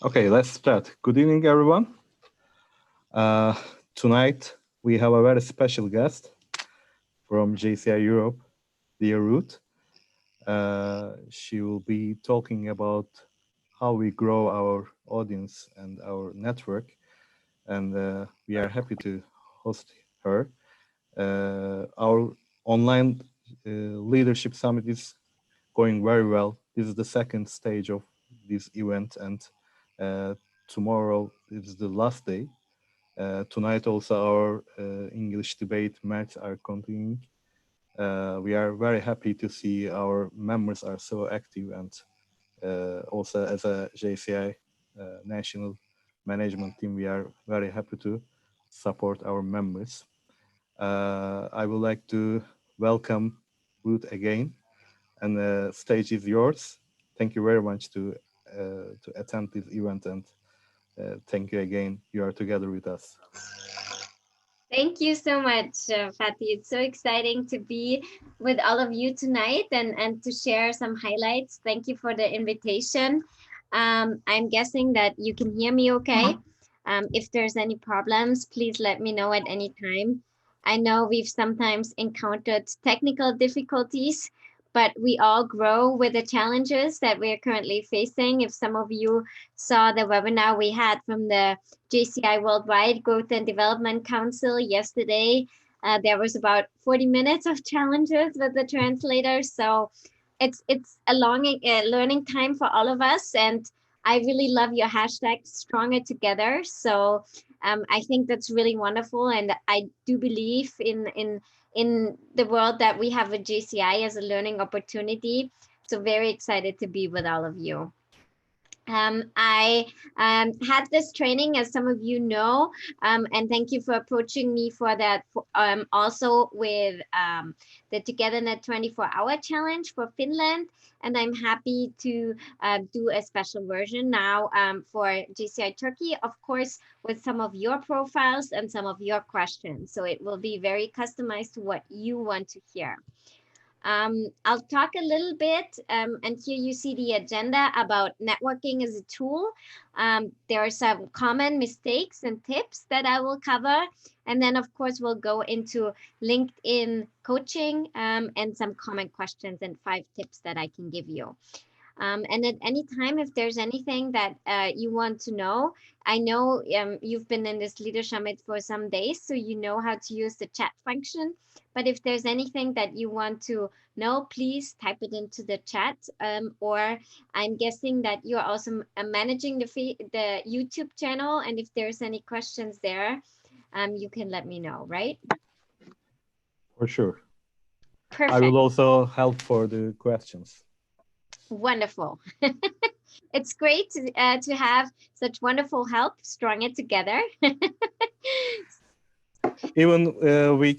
Okay, let's start. Good evening, everyone. Uh, Tonight, we have a very special guest from JCI Europe, dear Ruth. She will be talking about how we grow our audience and our network, and we are happy to host her. Our online leadership summit is going very well. This is the second stage of this event, and uh, tomorrow is the last day. Tonight also our English debate match are continuing. We are very happy to see our members are so active, and also as a JCI national management team, we are very happy to support our members. I would like to welcome Ruth again, and the stage is yours. Thank you very much to attend this event, and thank you again. You are together with us. Thank you so much, Fatih. It's so exciting to be with all of you tonight and to share some highlights. Thank you for the invitation. I'm guessing that you can hear me okay. If there's any problems, please let me know at any time. I know we've sometimes encountered technical difficulties, but we all grow with the challenges that we're currently facing. If some of you saw the webinar we had from the JCI Worldwide Growth and Development Council yesterday. There was about 40 minutes of challenges with the translator. So it's a long learning time for all of us. And I really love your hashtag Stronger Together. So I think that's really wonderful. And I do believe in the world that we have a JCI as a learning opportunity. So very excited to be with all of you. I had this training, as some of you know, and thank you for approaching me for that. Also with the Togetherness 24-hour challenge for Finland, and I'm happy to do a special version now for JCI Turkey, of course, with some of your profiles and some of your questions. So it will be very customized to what you want to hear. I'll talk a little bit, and here you see the agenda about networking as a tool. There are some common mistakes and tips that I will cover. And then, of course, we'll go into LinkedIn coaching and some common questions and 5 tips that I can give you. And at any time, if there's anything that you want to know, I know you've been in this leader summit for some days, so you know how to use the chat function. But if there's anything that you want to know, please type it into the chat. Or I'm guessing that you're also managing the YouTube channel. And if there's any questions there, you can let me know, right? For sure. I will Perfect. also help for the questions. Wonderful. It's great to have such wonderful help strung it together. Even we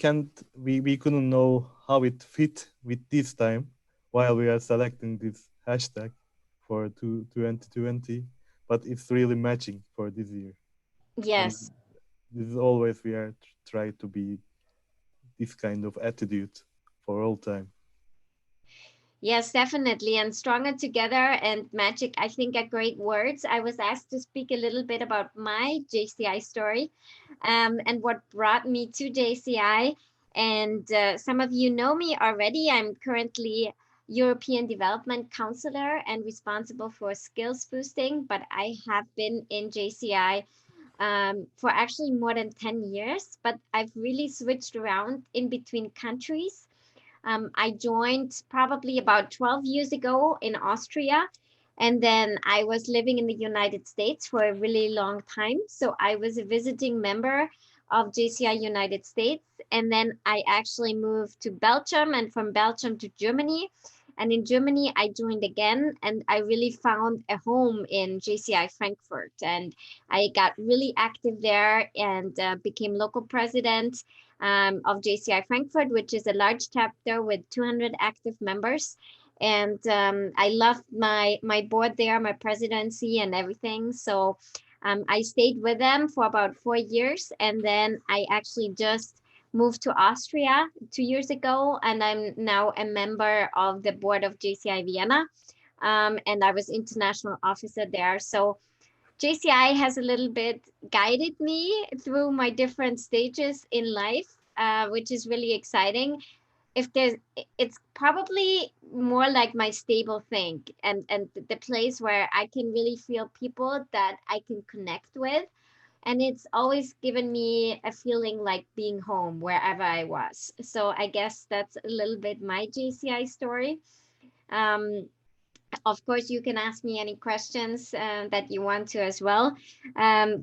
couldn't know how it fit with this time while we are selecting this hashtag for 2020, but it's really matching for this year. And Yes. this is always we are try to be this kind of attitude for all time. Yes, definitely. And stronger together and magic, I think, are great words. I was asked to speak a little bit about my JCI story and what brought me to JCI. And some of you know me already. I'm currently European Development Counselor and responsible for skills boosting, but I have been in JCI for actually more than 10 years, but I've really switched around in between countries. I joined probably about 12 years ago in Austria. And then I was living in the United States for a really long time. So I was a visiting member of JCI United States. And then I actually moved to Belgium and from Belgium to Germany. And in Germany, I joined again and I really found a home in JCI Frankfurt. And I got really active there and became local president of JCI Frankfurt, which is a large chapter with 200 active members. And I loved my board there, my presidency and everything. So I stayed with them for about 4 years. And then I actually just moved to Austria 2 years ago. And I'm now a member of the board of JCI Vienna. And I was international officer there. So JCI has a little bit guided me through my different stages in life, which is really exciting. If there's, it's probably more like my stable thing, and the place where I can really feel people that I can connect with. And it's always given me a feeling like being home wherever I was. So I guess that's a little bit my JCI story. Um, of course, you can ask me any questions that you want to as well.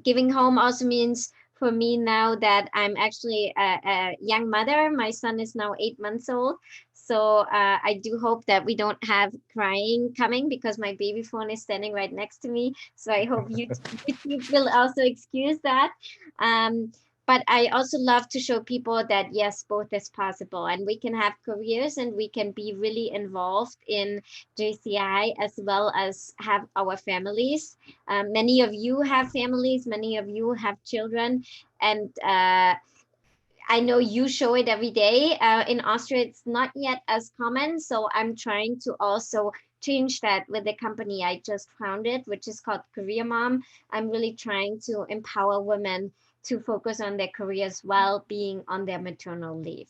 Giving home also means for me now that I'm actually a young mother. My son is now 8 months old. So I do hope that we don't have crying coming because my baby phone is standing right next to me. So I hope YouTube will also excuse that. Um, but I also love to show people that yes, both is possible and we can have careers and we can be really involved in JCI as well as have our families. Many of you have families, many of you have children, and I know you show it every day. In Austria, it's not yet as common, so I'm trying to also change that with the company I just founded, which is called Career Mom. I'm really trying to empower women to focus on their careers while being on their maternal leave.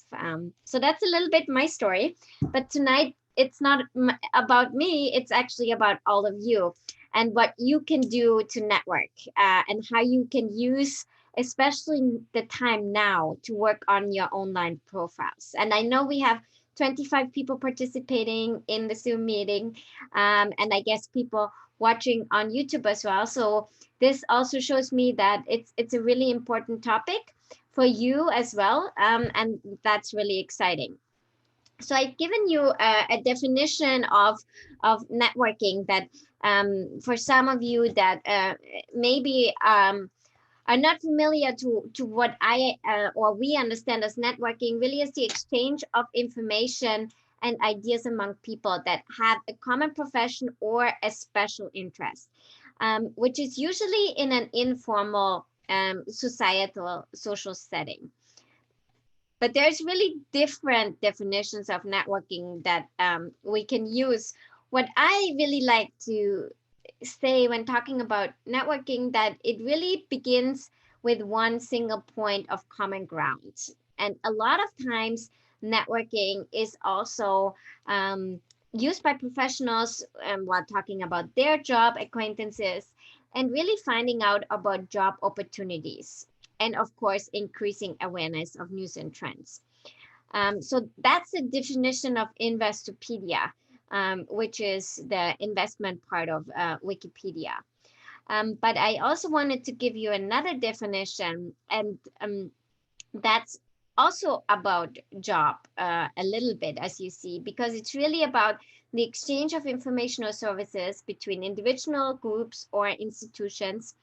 So that's a little bit my story. But tonight, it's not about me, it's actually about all of you and what you can do to network and how you can use especially the time now to work on your online profiles. And I know we have 25 people participating in the Zoom meeting, and I guess people watching on YouTube as well. So this also shows me that it's a really important topic for you as well, and that's really exciting. So I've given you a definition of networking that for some of you that maybe are not familiar to what I or we understand as networking really is the exchange of information and ideas among people that have a common profession or a special interest, which is usually in an informal societal social setting. But there's really different definitions of networking that we can use. What I really like to say when talking about networking that it really begins with one single point of common ground. And a lot of times, networking is also used by professionals while talking about their job acquaintances and really finding out about job opportunities. And of course, increasing awareness of news and trends. So that's the definition of Investopedia, which is the investment part of Wikipedia. But I also wanted to give you another definition, and that's also about job a little bit, as you see, because it's really about the exchange of information or services between individual groups or institutions.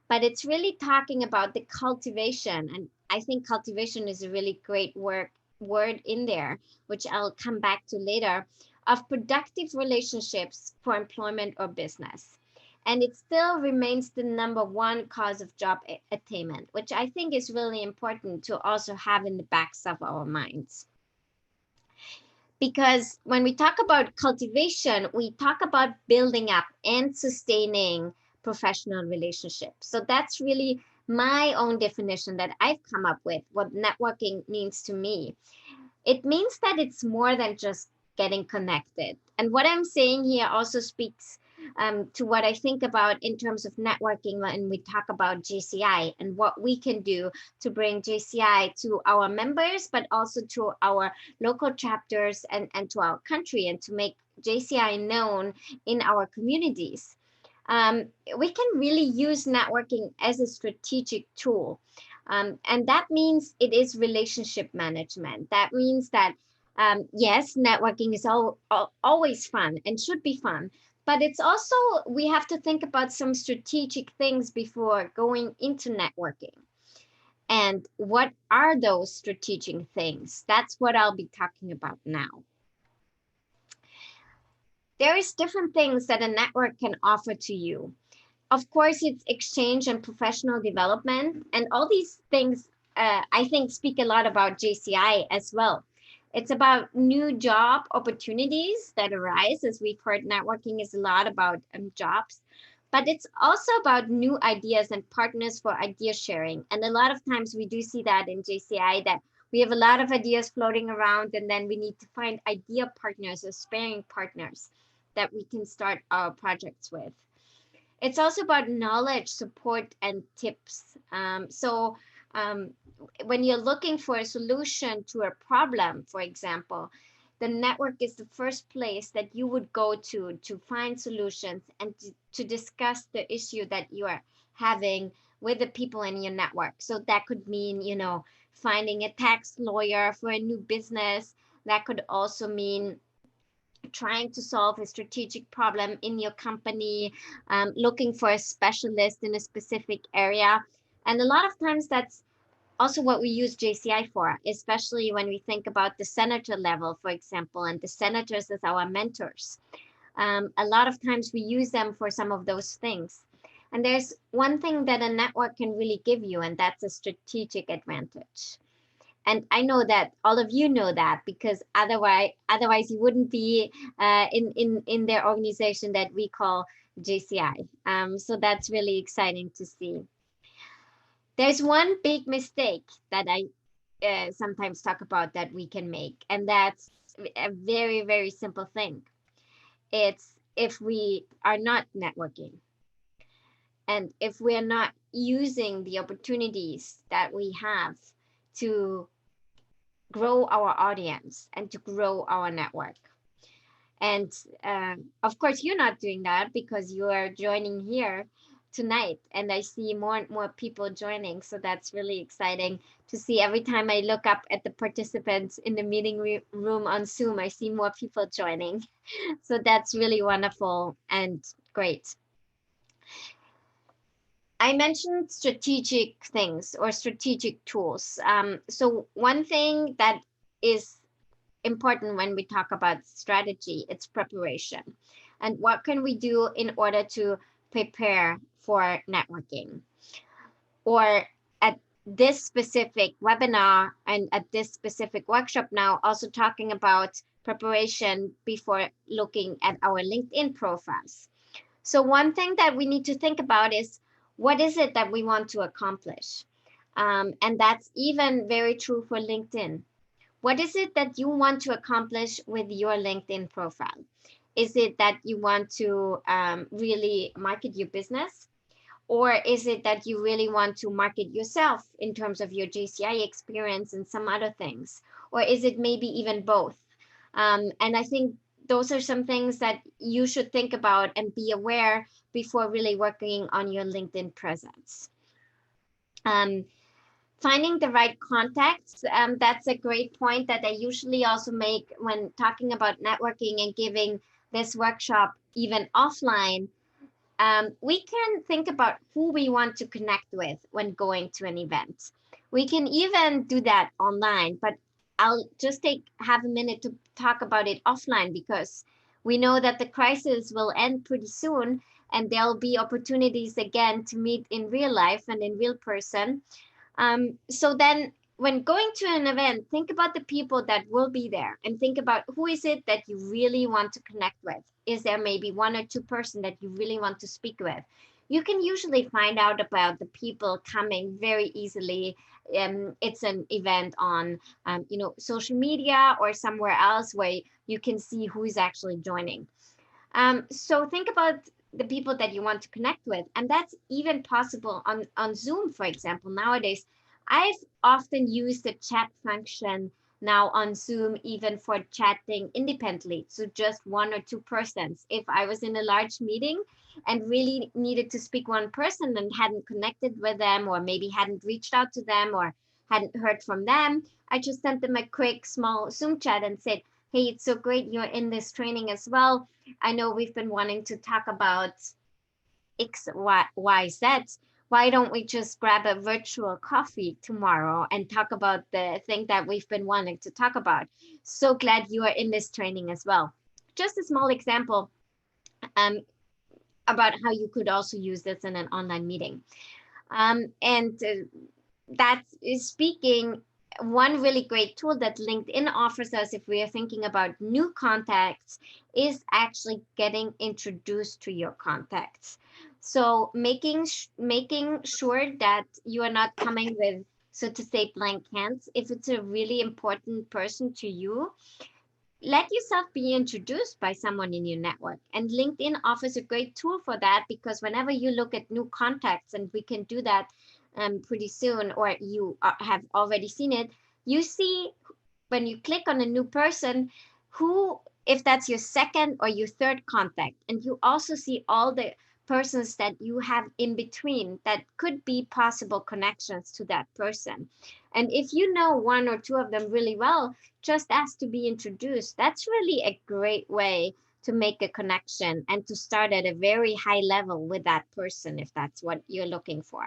But it's really talking about the cultivation, and I think cultivation is a really great word in there, which I'll come back to later, of productive relationships for employment or business. And it still remains the number one cause of job attainment, which I think is really important to also have in the backs of our minds. Because when we talk about cultivation, we talk about building up and sustaining professional relationships. So that's really my own definition that I've come up with, what networking means to me. It means that it's more than just getting connected. And what I'm saying here also speaks to what I think about in terms of networking when we talk about JCI and what we can do to bring JCI to our members, but also to our local chapters and to our country and to make JCI known in our communities. We can really use networking as a strategic tool. And that means it is relationship management. That means that, yes, networking is always fun and should be fun, but it's also, we have to think about some strategic things before going into networking. And what are those strategic things? That's what I'll be talking about now. There is different things that a network can offer to you. Of course, it's exchange and professional development. And all these things, I think, speak a lot about JCI as well. It's about new job opportunities that arise. As we've heard, networking is a lot about jobs. But it's also about new ideas and partners for idea sharing. And a lot of times we do see that in JCI, that we have a lot of ideas floating around, and then we need to find idea partners or sparring partners that we can start our projects with. It's also about knowledge, support, and tips. When you're looking for a solution to a problem, for example, the network is the first place that you would go to find solutions and to discuss the issue that you are having with the people in your network. So that could mean, finding a tax lawyer for a new business. That could also mean trying to solve a strategic problem in your company, looking for a specialist in a specific area. And a lot of times that's also what we use JCI for, especially when we think about the senator level, for example, and the senators as our mentors. A lot of times we use them for some of those things. And there's one thing that a network can really give you, and that's a strategic advantage. And I know that all of you know that, because otherwise you wouldn't be in their organization that we call JCI. So that's really exciting to see. There's one big mistake that I sometimes talk about that we can make, and that's a very, very simple thing. It's if we are not networking, and if we are not using the opportunities that we have to grow our audience and to grow our network. And of course, you're not doing that because you are joining here tonight, and I see more and more people joining. So that's really exciting to see. Every time I look up at the participants in the meeting room on Zoom, I see more people joining. So that's really wonderful and great. I mentioned strategic things or strategic tools. So one thing that is important when we talk about strategy, it's preparation. And what can we do in order to prepare for networking? Or at this specific webinar and at this specific workshop now, also talking about preparation before looking at our LinkedIn profiles. So one thing that we need to think about is, what is it that we want to accomplish? And that's even very true for LinkedIn. What is it that you want to accomplish with your LinkedIn profile? Is it that you want to really market your business? Or is it that you really want to market yourself in terms of your JCI experience and some other things? Or is it maybe even both? And I think those are some things that you should think about and be aware before really working on your LinkedIn presence. Finding the right contacts, that's a great point that I usually also make when talking about networking and giving this workshop even offline. We can think about who we want to connect with when going to an event. We can even do that online, but I'll just take half a minute to talk about it offline, because we know that the crisis will end pretty soon and there'll be opportunities again to meet in real life and in real person. So then when going to an event, think about the people that will be there and think about who is it that you really want to connect with. Is there maybe one or two person that you really want to speak with? You can usually find out about the people coming very easily. It's an event on, social media or somewhere else where you can see who is actually joining. So think about the people that you want to connect with. And that's even possible on Zoom, for example. Nowadays, I've often used the chat function now on Zoom, even for chatting independently. So just one or two persons. If I was in a large meeting and really needed to speak one person and hadn't connected with them, or maybe hadn't reached out to them or hadn't heard from them, I just sent them a quick small Zoom chat and said, hey, it's so great you're in this training as well. I know we've been wanting to talk about X, Y, Z. Why don't we just grab a virtual coffee tomorrow and talk about the thing that we've been wanting to talk about? So glad you are in this training as well. Just a small example about how you could also use this in an online meeting. That is speaking. One really great tool that LinkedIn offers us if we are thinking about new contacts is actually getting introduced to your contacts. So making sure that you are not coming with, so to say, blank hands. If it's a really important person to you, let yourself be introduced by someone in your network. And LinkedIn offers a great tool for that, because whenever you look at new contacts, and we can do that pretty soon, or you have already seen it, you see when you click on a new person, who, if that's your second or your third contact, and you also see all the persons that you have in between that could be possible connections to that person. And if you know one or two of them really well, just ask to be introduced. That's really a great way to make a connection and to start at a very high level with that person, if that's what you're looking for.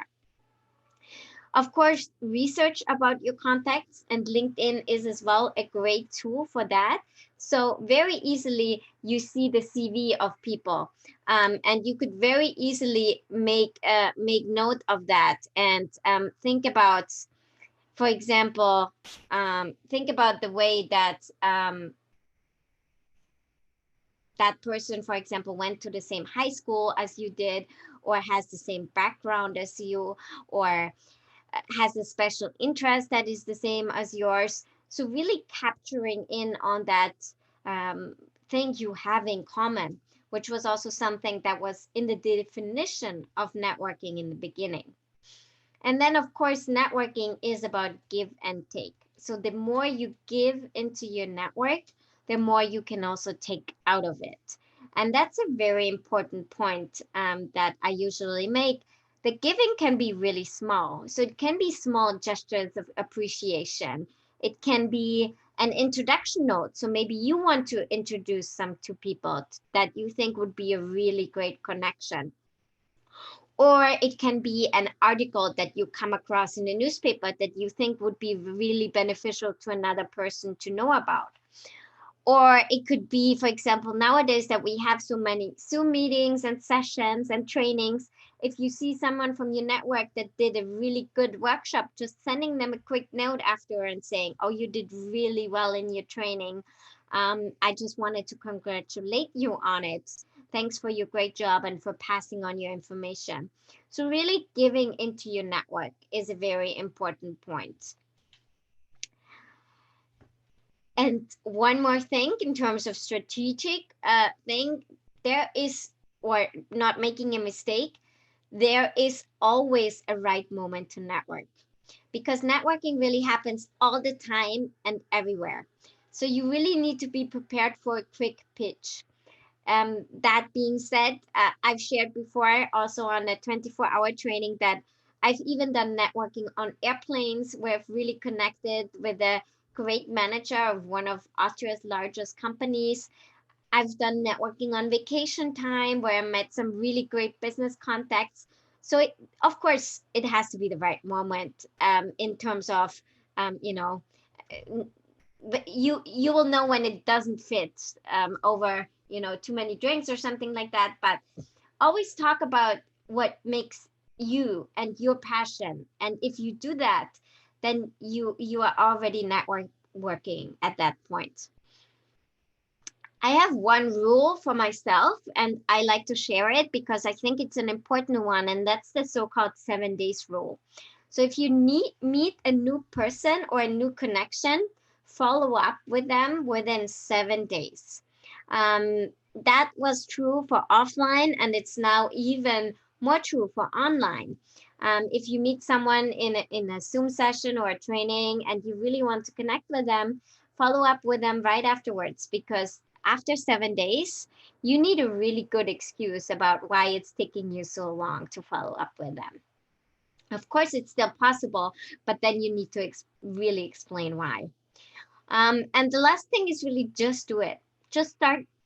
Of course, research about your contacts, and LinkedIn is as well a great tool for that. So very easily you see the CV of people, and you could very easily make note of that, and think about, for example, think about the way that that person, for example, went to the same high school as you did, or has the same background as you, or has a special interest that is the same as yours. So really capturing in on that thing you have in common, which was also something that was in the definition of networking in the beginning. And then, of course, networking is about give and take. So the more you give into your network, the more you can also take out of it. And that's a very important point that I usually make. The giving can be really small. So it can be small gestures of appreciation. It can be an introduction note. So maybe you want to introduce some to people that you think would be a really great connection. Or it can be an article that you come across in a newspaper that you think would be really beneficial to another person to know about. Or it could be, for example, nowadays that we have so many Zoom meetings and sessions and trainings, if you see someone from your network that did a really good workshop, just sending them a quick note after and saying, oh, you did really well in your training. I just wanted to congratulate you on it. Thanks for your great job and for passing on your information. So really giving into your network is a very important point. And one more thing in terms of strategic thing, there is, or not making a mistake, there is always a right moment to network, because networking really happens all the time and everywhere. So you really need to be prepared for a quick pitch. That being said, I've shared before also on a 24-hour training that I've even done networking on airplanes, where I've really connected with a great manager of one of Austria's largest companies. I've done networking on vacation time, where I met some really great business contacts. So of course, it has to be the right moment in terms of, you know, but you will know when it doesn't fit over, you know, too many drinks or something like that. But always talk about what makes you and your passion, and if you do that, then you are already networking at that point. I have one rule for myself, and I like to share it because I think it's an important one, and that's the so-called 7 days rule. So if you meet a new person or a new connection, follow up with them within 7 days. That was true for offline, and it's now even more true for online. If you meet someone in a Zoom session or a training and you really want to connect with them, follow up with them right afterwards, because after 7 days, you need a really good excuse about why it's taking you so long to follow up with them. Of course, it's still possible, but then you need to really explain why. And the last thing is really just do it. Just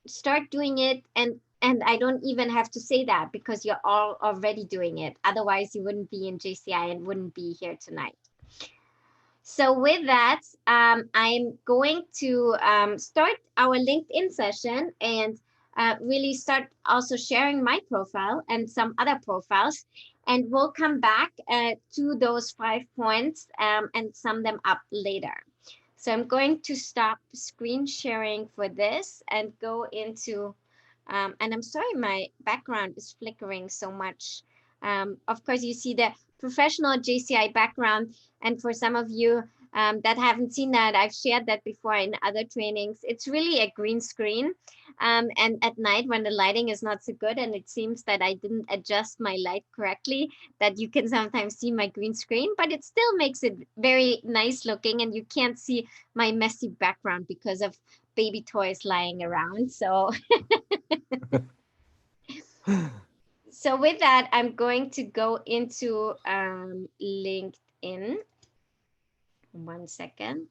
start doing it, and I don't even have to say that because you're all already doing it. Otherwise, you wouldn't be in JCI and wouldn't be here tonight. So with that, I'm going to start our LinkedIn session and really start also sharing my profile and some other profiles. And we'll come back to those 5 points and sum them up later. So I'm going to stop screen sharing for this and go into And I'm sorry, my background is flickering so much. Of course, you see the professional JCI background. And for some of you that haven't seen that, I've shared that before in other trainings. It's really a green screen. And at night when the lighting is not so good and it seems that I didn't adjust my light correctly, that you can sometimes see my green screen, but it still makes it very nice looking and you can't see my messy background because of baby toys lying around. So so with that, I'm going to go into LinkedIn. 1 second.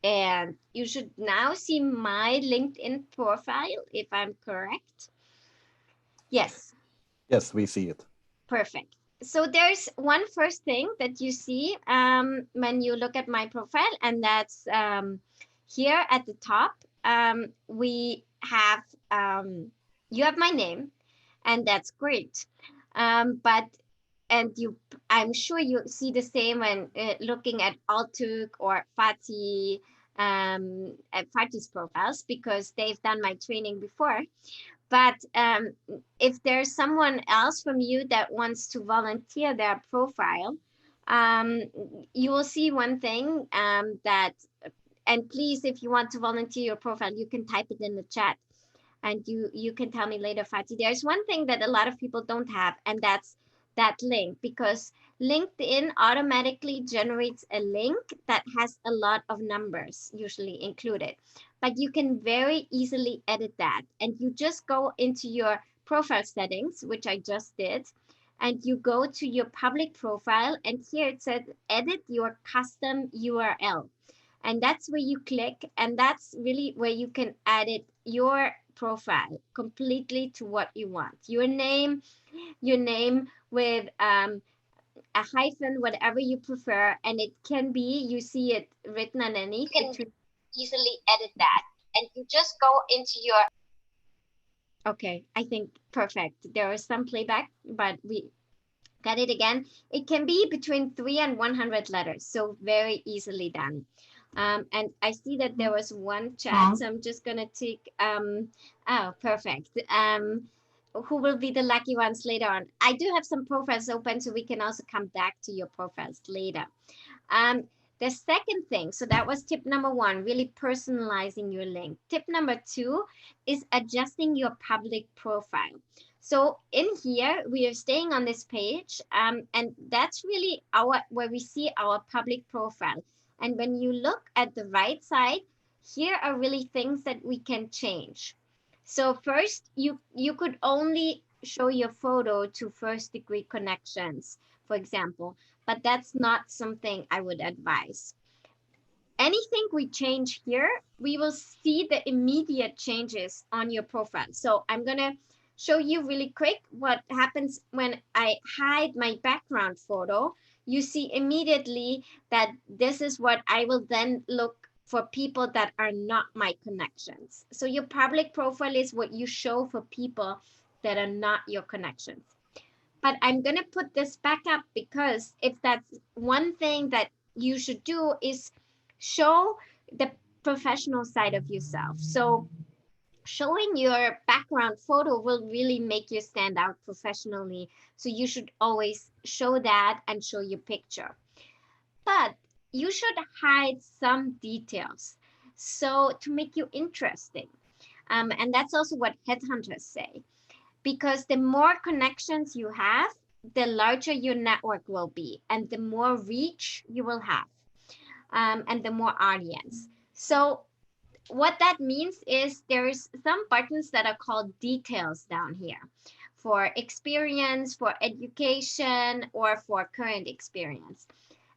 And you should now see my LinkedIn profile, if I'm correct. Yes. Yes, we see it. Perfect. So there's one first thing that you see when you look at my profile, and that's here at the top. We have you have my name, and that's great. But and you, I'm sure you see the same when looking at Altuk or Fatih, at Fatih's profiles because they've done my training before. But if there's someone else from you that wants to volunteer their profile, um, you will see one thing that, and please, if you want to volunteer your profile, you can type it in the chat and you can tell me later, Fatih. There's one thing that a lot of people don't have, and that's that link, because LinkedIn automatically generates a link that has a lot of numbers usually included, but you can very easily edit that, and you just go into your profile settings, which I just did, and you go to your public profile, and here it says edit your custom URL, and that's where you click, and that's really where you can edit your profile completely to what you want. Your name with a hyphen, whatever you prefer, and it can be, you see it written underneath. You can easily edit that, and you just go into your. Okay, I think perfect. There was some playback, but we got it again. It can be between 3 and 100 letters, so very easily done. And I see that there was one chat, so I'm just gonna take, oh, perfect. Who will be the lucky ones later on? I do have some profiles open, so we can also come back to your profiles later. Um, the second thing, so that was tip number one, really personalizing your link. Tip number two is adjusting your public profile. So in here, we are staying on this page, and that's really where we see our public profile. And when you look at the right side, here are really things that we can change. So first, you could only show your photo to first degree connections, for example, but that's not something I would advise. Anything we change here, we will see the immediate changes on your profile. So I'm gonna show you really quick what happens when I hide my background photo. You see immediately that this is what I will then look for people that are not my connections. So your public profile is what you show for people that are not your connections. But I'm going to put this back up because if that's one thing that you should do is show the professional side of yourself. So showing your background photo will really make you stand out professionally. So you should always show that and show your picture. But you should hide some details so to make you interesting. And that's also what headhunters say, because the more connections you have, the larger your network will be, and the more reach you will have, and the more audience. So what that means is there's some buttons that are called details down here for experience, for education, or for current experience.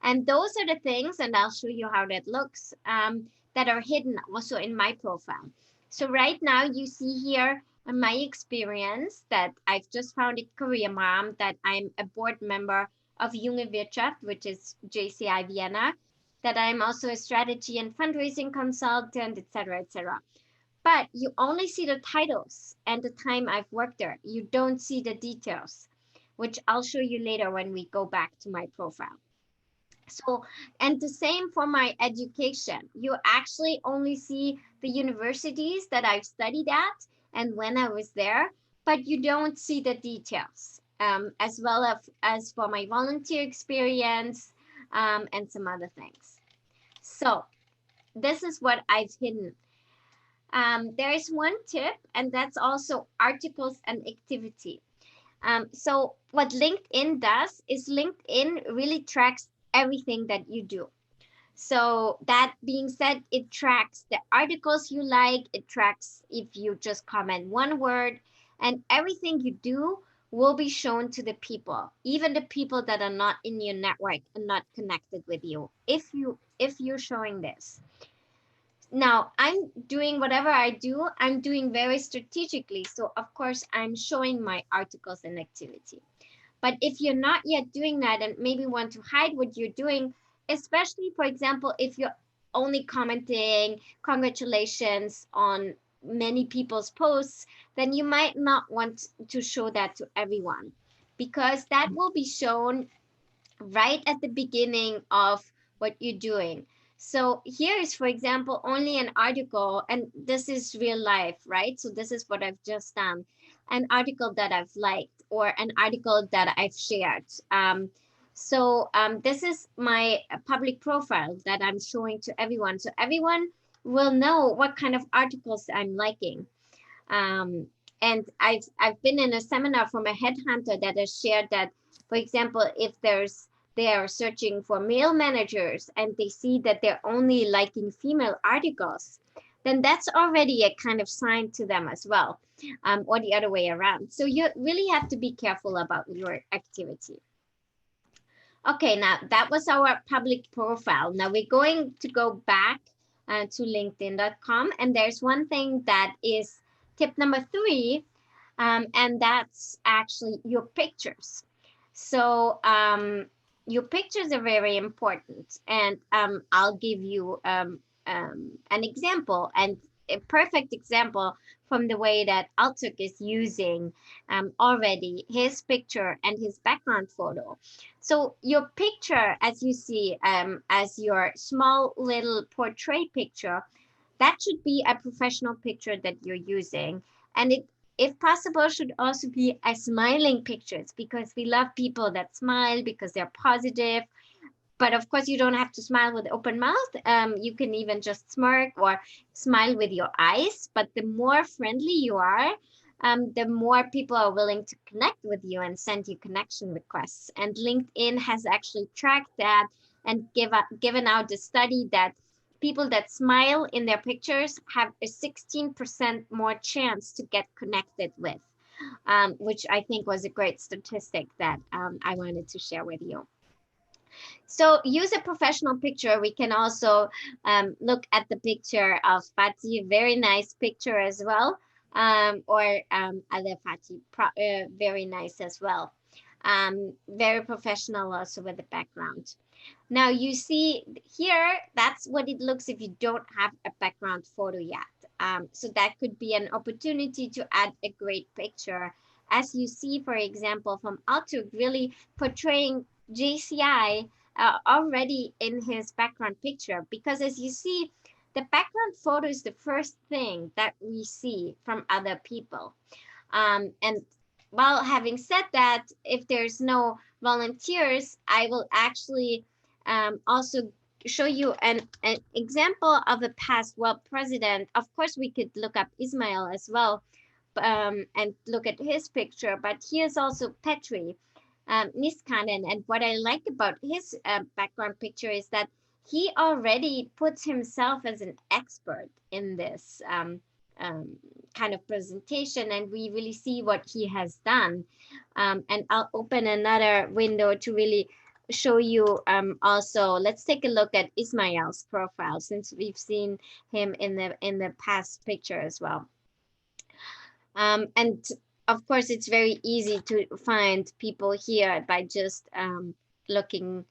And those are the things, and I'll show you how that looks, that are hidden also in my profile. So right now you see here my experience that I've just founded Career Mom, that I'm a board member of Junge Wirtschaft, which is JCI Vienna, that I'm also a strategy and fundraising consultant, etc., etc. But you only see the titles and the time I've worked there. You don't see the details, which I'll show you later when we go back to my profile. So, and the same for my education. You actually only see the universities that I've studied at and when I was there, but you don't see the details, as well as for my volunteer experience, and some other things. So, this is what I've hidden. There is one tip, and that's also articles and activity. So, what LinkedIn does is LinkedIn really tracks everything that you do. So that being said, it tracks the articles you like, it tracks if you just comment one word, and everything you do will be shown to the people, even the people that are not in your network and not connected with you. If you're showing this. Now, I'm doing whatever I do, I'm doing very strategically. So of course, I'm showing my articles and activity. But if you're not yet doing that and maybe want to hide what you're doing, especially, for example, if you're only commenting congratulations on many people's posts, then you might not want to show that to everyone because that will be shown right at the beginning of what you're doing. So here is, for example, only an article, and this is real life, right? So this is what I've just done, an article that I've liked or an article that I've shared. This is my public profile that I'm showing to everyone. So everyone will know what kind of articles I'm liking. Um, and I've been in a seminar from a headhunter that has shared that, for example, if they are searching for male managers and they see that they're only liking female articles, then that's already a kind of sign to them as well, or the other way around. So you really have to be careful about your activity. Okay, now that was our public profile. Now we're going to go back to LinkedIn.com, and there's one thing that is tip number 3, and that's actually your pictures. So your pictures are very important, and I'll give you an example, and a perfect example from the way that Altuk is using already his picture and his background photo. So your picture, as you see, as your small little portrait picture, that should be a professional picture that you're using. And it, if possible, should also be a smiling pictures because we love people that smile because they're positive. But of course, you don't have to smile with open mouth. You can even just smirk or smile with your eyes. But the more friendly you are, the more people are willing to connect with you and send you connection requests. And LinkedIn has actually tracked that and given out a study that people that smile in their pictures have a 16% more chance to get connected with, which I think was a great statistic that I wanted to share with you. So use a professional picture. We can also look at the picture of Fatih, very nice picture as well, or other Fatih, very nice as well. Very professional also with the background. Now you see here, that's what it looks if you don't have a background photo yet. So that could be an opportunity to add a great picture. As you see, for example, from Altuk, really portraying JCI already in his background picture, because as you see, the background photo is the first thing that we see from other people. And while having said that, if there's no volunteers, I will actually also show you an example of a past world president. Of course, we could look up Ismail as well and look at his picture, but here's also Petri Niskanen. And what I like about his background picture is that he already puts himself as an expert in this kind of presentation, and we really see what he has done. And I'll open another window to really show you also. Let's take a look at Ismail's profile, since we've seen him in the past picture as well. And of course, it's very easy to find people here by just looking,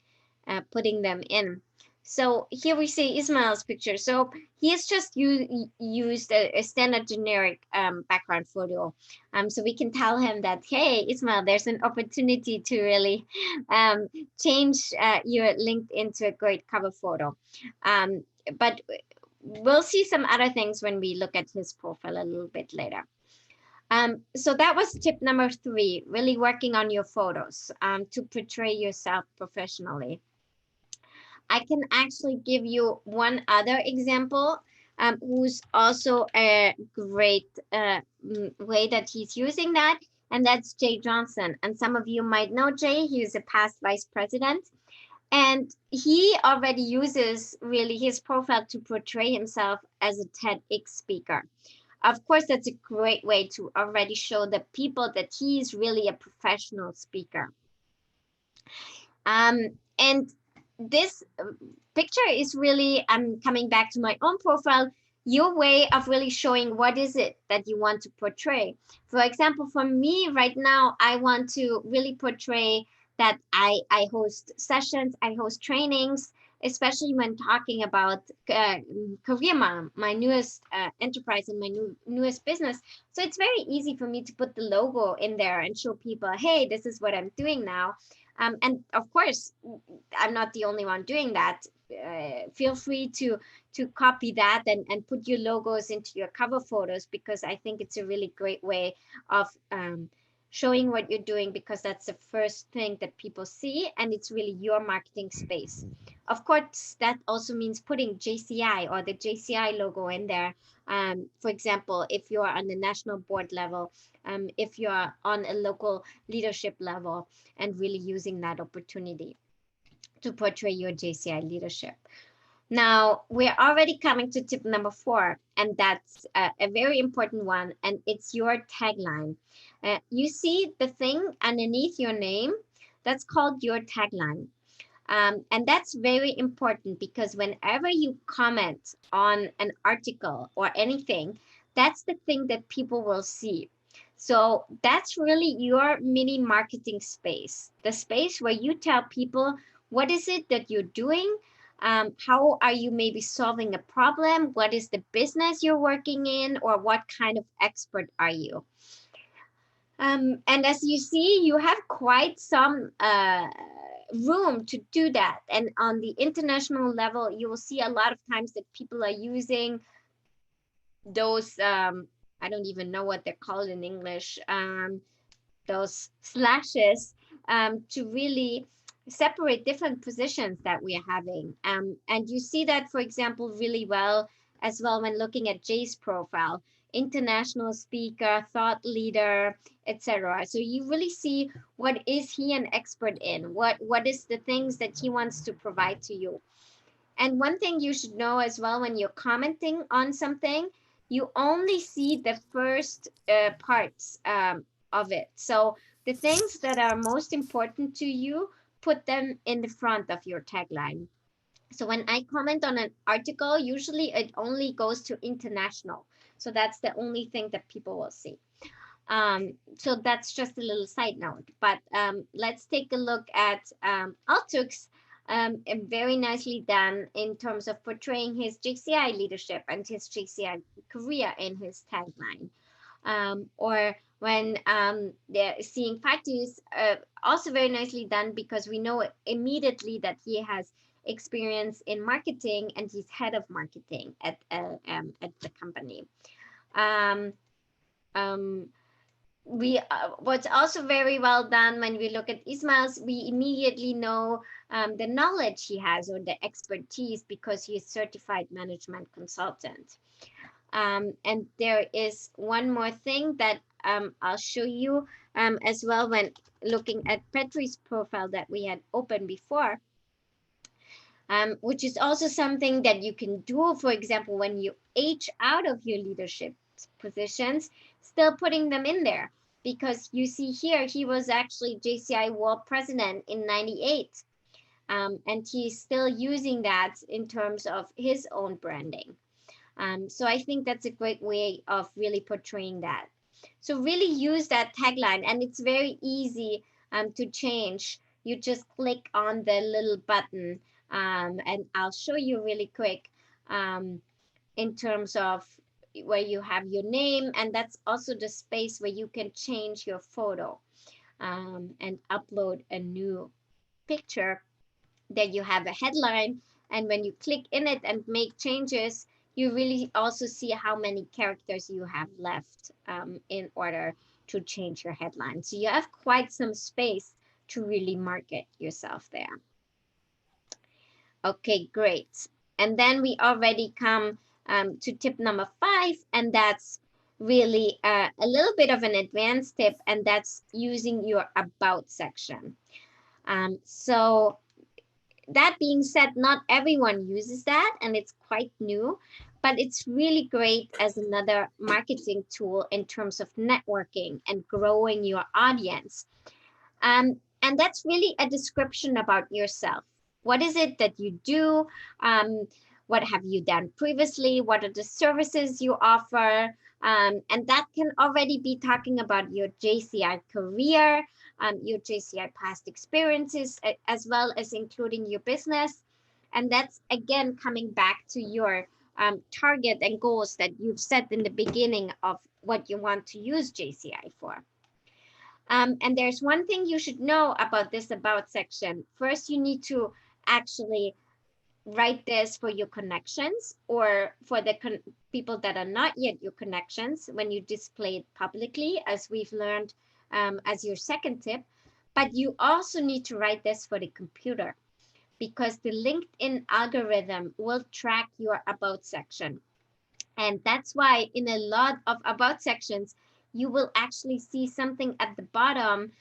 putting them in. So here we see Ismail's picture. So he has just used a standard generic background photo. So we can tell him that, hey, Ismail, there's an opportunity to really um, change your LinkedIn to a great cover photo. But we'll see some other things when we look at his profile a little bit later. So that was tip number 3, really working on your photos to portray yourself professionally. I can actually give you one other example who's also a great way that he's using that, and that's Jay Johnson. And some of you might know Jay, he's a past vice president. And he already uses really his profile to portray himself as a TEDx speaker. Of course, that's a great way to already show the people that he's really a professional speaker. And this picture is really, I'm coming back to my own profile, your way of really showing what is it that you want to portray. For example, for me right now, I want to really portray that I host sessions, I host trainings, especially when talking about Career Mom, my newest enterprise and my newest business. So it's very easy for me to put the logo in there and show people, hey, this is what I'm doing now. And of course, I'm not the only one doing that. Feel free to copy that and put your logos into your cover photos, because I think it's a really great way of showing what you're doing, because that's the first thing that people see, and it's really your marketing space. Of course, that also means putting JCI or the JCI logo in there. For example, if you're on the national board level, if you're on a local leadership level, and really using that opportunity to portray your JCI leadership. Now, we're already coming to tip number 4, and that's a very important one, and it's your tagline. You see the thing underneath your name, that's called your tagline. And that's very important, because whenever you comment on an article or anything, that's the thing that people will see. So that's really your mini marketing space, the space where you tell people what is it that you're doing, how are you maybe solving a problem, what is the business you're working in, or what kind of expert are you. And as you see, you have quite some room to do that. And on the international level, you will see a lot of times that people are using those, I don't even know what they're called in English, those slashes to really separate different positions that we are having. And you see that, for example, really well as well when looking at Jay's profile: international speaker, thought leader, etc. So you really see what is he an expert in, what is the things that he wants to provide to you. And one thing you should know as well, when you're commenting on something, you only see the first parts of it. So the things that are most important to you, put them in the front of your tagline. So when I comment on an article, usually it only goes to international. So that's the only thing that people will see. So that's just a little side note. But let's take a look at Altux. Very nicely done in terms of portraying his JCI leadership and his JCI career in his tagline. Or when they're seeing Fatu's, also very nicely done, because we know immediately that he has experience in marketing and he's head of marketing at the company. What's also very well done when we look at Ismail's, we immediately know the knowledge he has, or the expertise, because he is certified management consultant. And there is one more thing that I'll show you as well when looking at Petri's profile that we had opened before, which is also something that you can do, for example, when you age out of your leadership positions, still putting them in there. Because you see here, he was actually JCI World President in '98. And he's still using that in terms of his own branding. So I think that's a great way of really portraying that. So really use that tagline, and it's very easy to change. You just click on the little button And I'll show you really quick in terms of where you have your name, and that's also the space where you can change your photo and upload a new picture. Then you have a headline, and when you click in it and make changes, you really also see how many characters you have left in order to change your headline. So you have quite some space to really market yourself there. Okay, great. And then we already come to tip number 5, and that's really a little bit of an advanced tip, and that's using your about section. So that being said, not everyone uses that, and it's quite new, but it's really great as another marketing tool in terms of networking and growing your audience. And that's really a description about yourself. What is it that you do? What have you done previously? What are the services you offer? And that can already be talking about your JCI career, your JCI past experiences, as well as including your business. And that's again coming back to your target and goals that you've set in the beginning of what you want to use JCI for. And there's one thing you should know about this about section. First, you need to actually write this for your connections or for the people that are not yet your connections when you display it publicly, as we've learned as your second tip. But you also need to write this for the computer, because the LinkedIn algorithm will track your about section. And that's why in a lot of about sections, you will actually see something at the bottom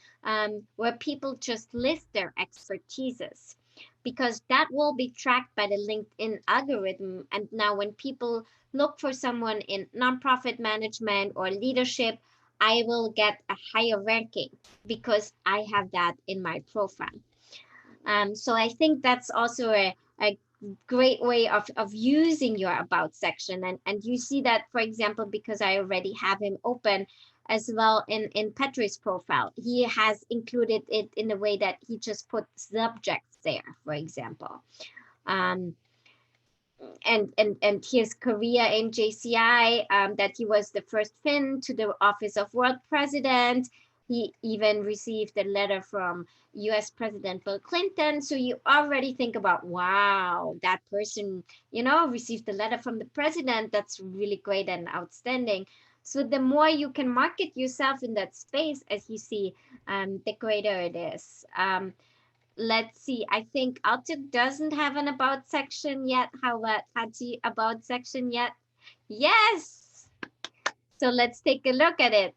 where people just list their expertises, because that will be tracked by the LinkedIn algorithm. And now when people look for someone in nonprofit management or leadership, I will get a higher ranking because I have that in my profile. So I think that's also a great way of using your about section. And you see that, for example, because I already have him open as well in Petri's profile. He has included it in a way that he just put subjects there, for example. And his career in JCI, that he was the first Finn to the office of world president. He even received a letter from US President Bill Clinton. So you already think about, wow, that person, received a letter from the president. That's really great and outstanding. So the more you can market yourself in that space, as you see, the greater it is. Let's see, I think Outlook doesn't have an about section yet. How about Hati about section yet? Yes. So let's take a look at it.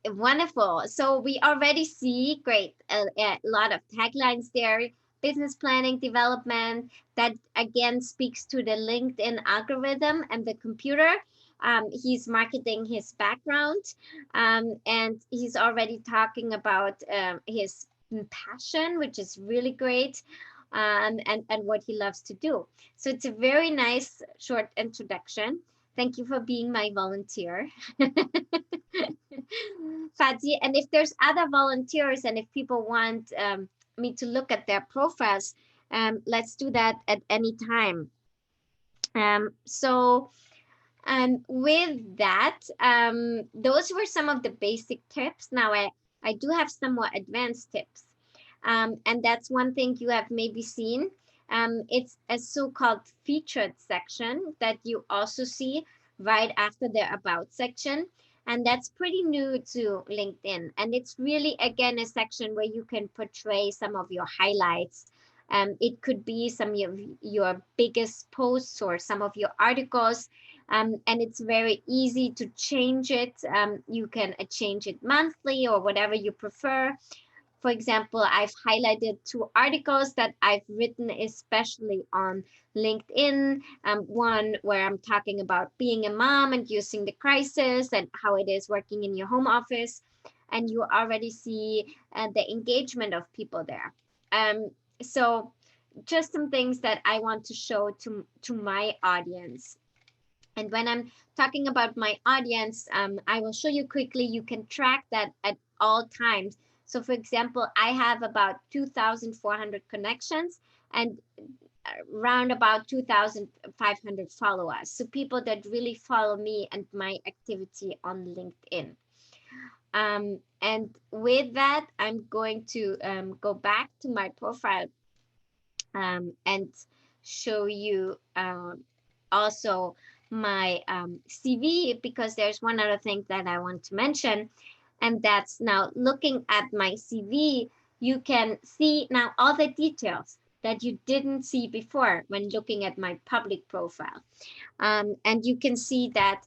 Wonderful. So we already see great a lot of taglines there. Business planning development, that again speaks to the LinkedIn algorithm and the computer. He's marketing his background, and he's already talking about his passion, which is really great, and what he loves to do. So it's a very nice short introduction. Thank you for being my volunteer. Fadzi, and if there's other volunteers and if people want me to look at their profiles, let's do that at any time. With that, those were some of the basic tips. Now I do have some more advanced tips. And that's one thing you have maybe seen. It's a so-called featured section that you also see right after the about section. And that's pretty new to LinkedIn. And it's really, again, a section where you can portray some of your highlights. It could be some of your biggest posts or some of your articles. And it's very easy to change it. You can change it monthly or whatever you prefer. For example, I've highlighted 2 articles that I've written especially on LinkedIn. One where I'm talking about being a mom and using the crisis and how it is working in your home office. And you already see the engagement of people there. So just some things that I want to show to my audience. And when I'm talking about my audience, I will show you quickly. You can track that at all times So for example, I have about 2,400 connections and around about 2,500 followers. So people that really follow me and my activity on LinkedIn. And with that, I'm going to go back to my profile and show you also my CV, because there's one other thing that I want to mention, and that's now looking at my CV, you can see now all the details that you didn't see before when looking at my public profile. And you can see that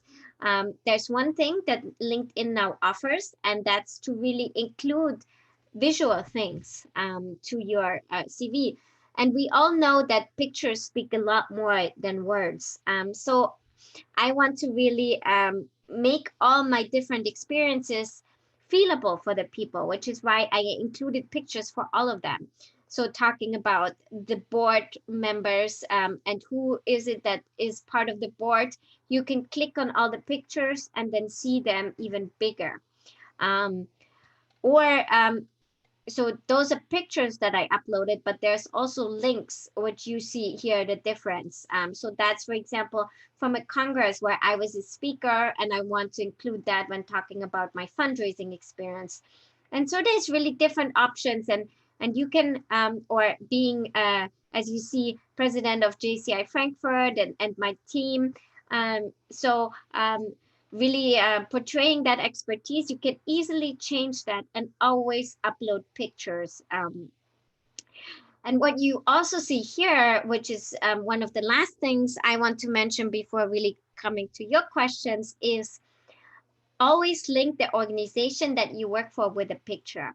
there's one thing that LinkedIn now offers, and that's to really include visual things to your CV. And we all know that pictures speak a lot more than words. So I want to really make all my different experiences feelable for the people, which is why I included pictures for all of them. So talking about the board members and who is it that is part of the board, you can click on all the pictures and then see them even bigger. Um, or so those are pictures that I uploaded, but there's also links, which you see here, the difference. So that's, for example, from a Congress where I was a speaker, and I want to include that when talking about my fundraising experience. And so there's really different options, and you can, or being, as you see, president of JCI Frankfurt and my team. So really portraying that expertise, you can easily change that and always upload pictures. And what you also see here, which is one of the last things I want to mention before really coming to your questions, is always link the organization that you work for with a picture.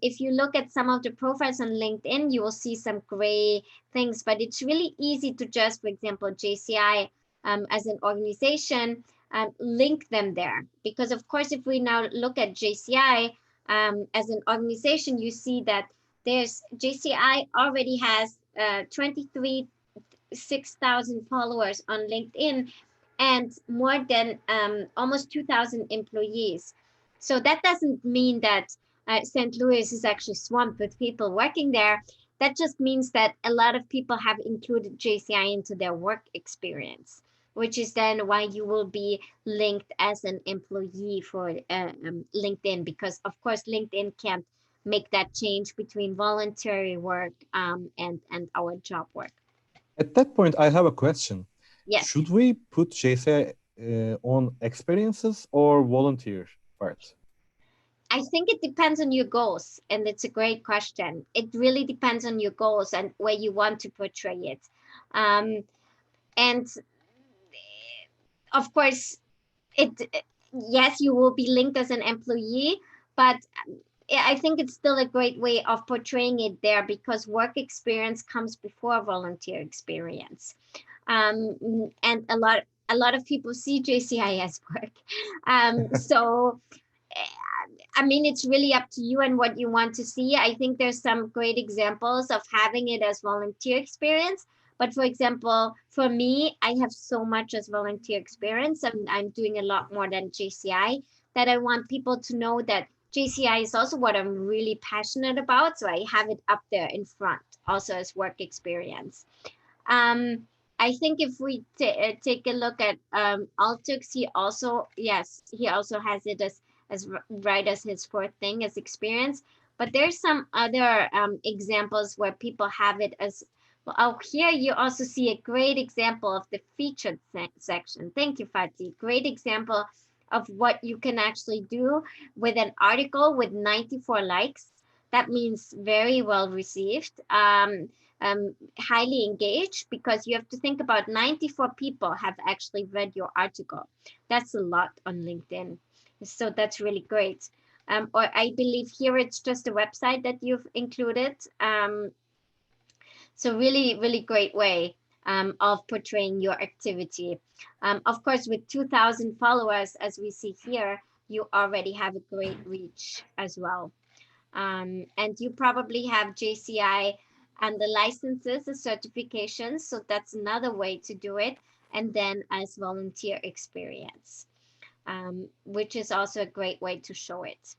If you look at some of the profiles on LinkedIn, you will see some gray things, but it's really easy to just, for example, JCI as an organization, link them there. Because of course, if we now look at JCI as an organization, you see that there's JCI already has 6,000 followers on LinkedIn and more than almost 2,000 employees. So that doesn't mean that St. Louis is actually swamped with people working there. That just means that a lot of people have included JCI into their work experience, which is then why you will be linked as an employee for LinkedIn, because of course LinkedIn can't make that change between voluntary work and our job work. At that point, I have a question. Yes. Should we put JCI on experiences or volunteer part? I think it depends on your goals, and it's a great question. It really depends on your goals and where you want to portray it. And of course, yes, you will be linked as an employee, but I think it's still a great way of portraying it there, because work experience comes before volunteer experience. And a lot of people see JCI as work. So I mean, it's really up to you and what you want to see. I think there's some great examples of having it as volunteer experience. But for example, for me, I have so much as volunteer experience, and I'm doing a lot more than JCI, that I want people to know that JCI is also what I'm really passionate about. So I have it up there in front, also as work experience. I think if we take a look at Altux, he also has it as right as his fourth thing as experience. But there's some other examples where people have it as well. Oh, here you also see a great example of the featured section. Thank you, Fatih. Great example of what you can actually do with an article with 94 likes. That means very well received. Highly engaged, because you have to think about 94 people have actually read your article. That's a lot on LinkedIn. So that's really great. Or I believe here it's just a website that you've included. So really, really great way of portraying your activity. Of course, with 2,000 followers, as we see here, you already have a great reach as well. And you probably have JCI and the licenses, the certifications. So that's another way to do it. And then as volunteer experience, which is also a great way to show it.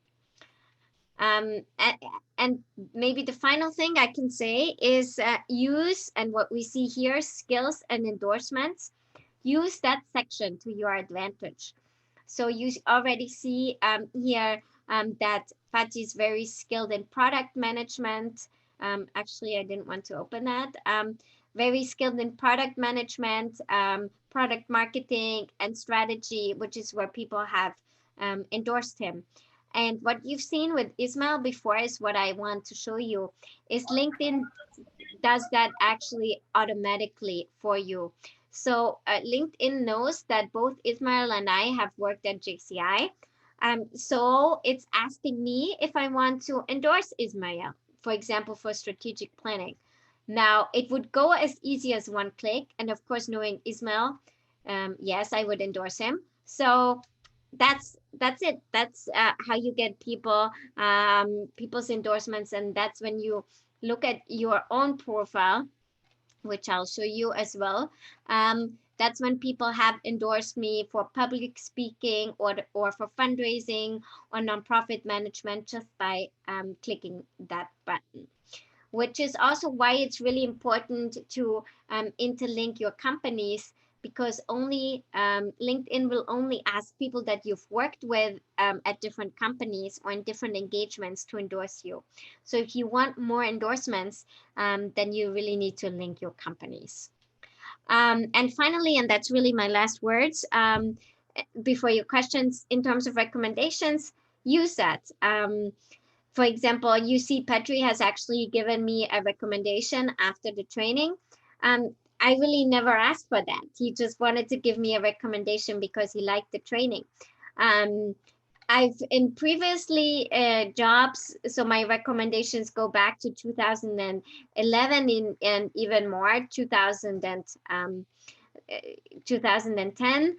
And maybe the final thing I can say is use, and what we see here, skills and endorsements, use that section to your advantage. So you already see here that Fatih is very skilled in product management. Actually, I didn't want to open that. Very skilled in product management, product marketing, and strategy, which is where people have endorsed him. And what you've seen with Ismail before is what I want to show you, is LinkedIn does that actually automatically for you. So LinkedIn knows that both Ismail and I have worked at JCI. So it's asking me if I want to endorse Ismail, for example, for strategic planning. Now, it would go as easy as one click. And of course, knowing Ismail, yes, I would endorse him. So that's it. That's how you get people's endorsements. And that's when you look at your own profile, which I'll show you as well. That's when people have endorsed me for public speaking or for fundraising or nonprofit management just by clicking that button, which is also why it's really important to interlink your companies, because only LinkedIn will only ask people that you've worked with at different companies or in different engagements to endorse you. So if you want more endorsements, then you really need to link your companies. And finally, and that's really my last words, before your questions, in terms of recommendations, use that. For example, you see Petri has actually given me a recommendation after the training. I really never asked for that. He just wanted to give me a recommendation because he liked the training. I've in previously jobs, so my recommendations go back to 2011 and even more, 2010.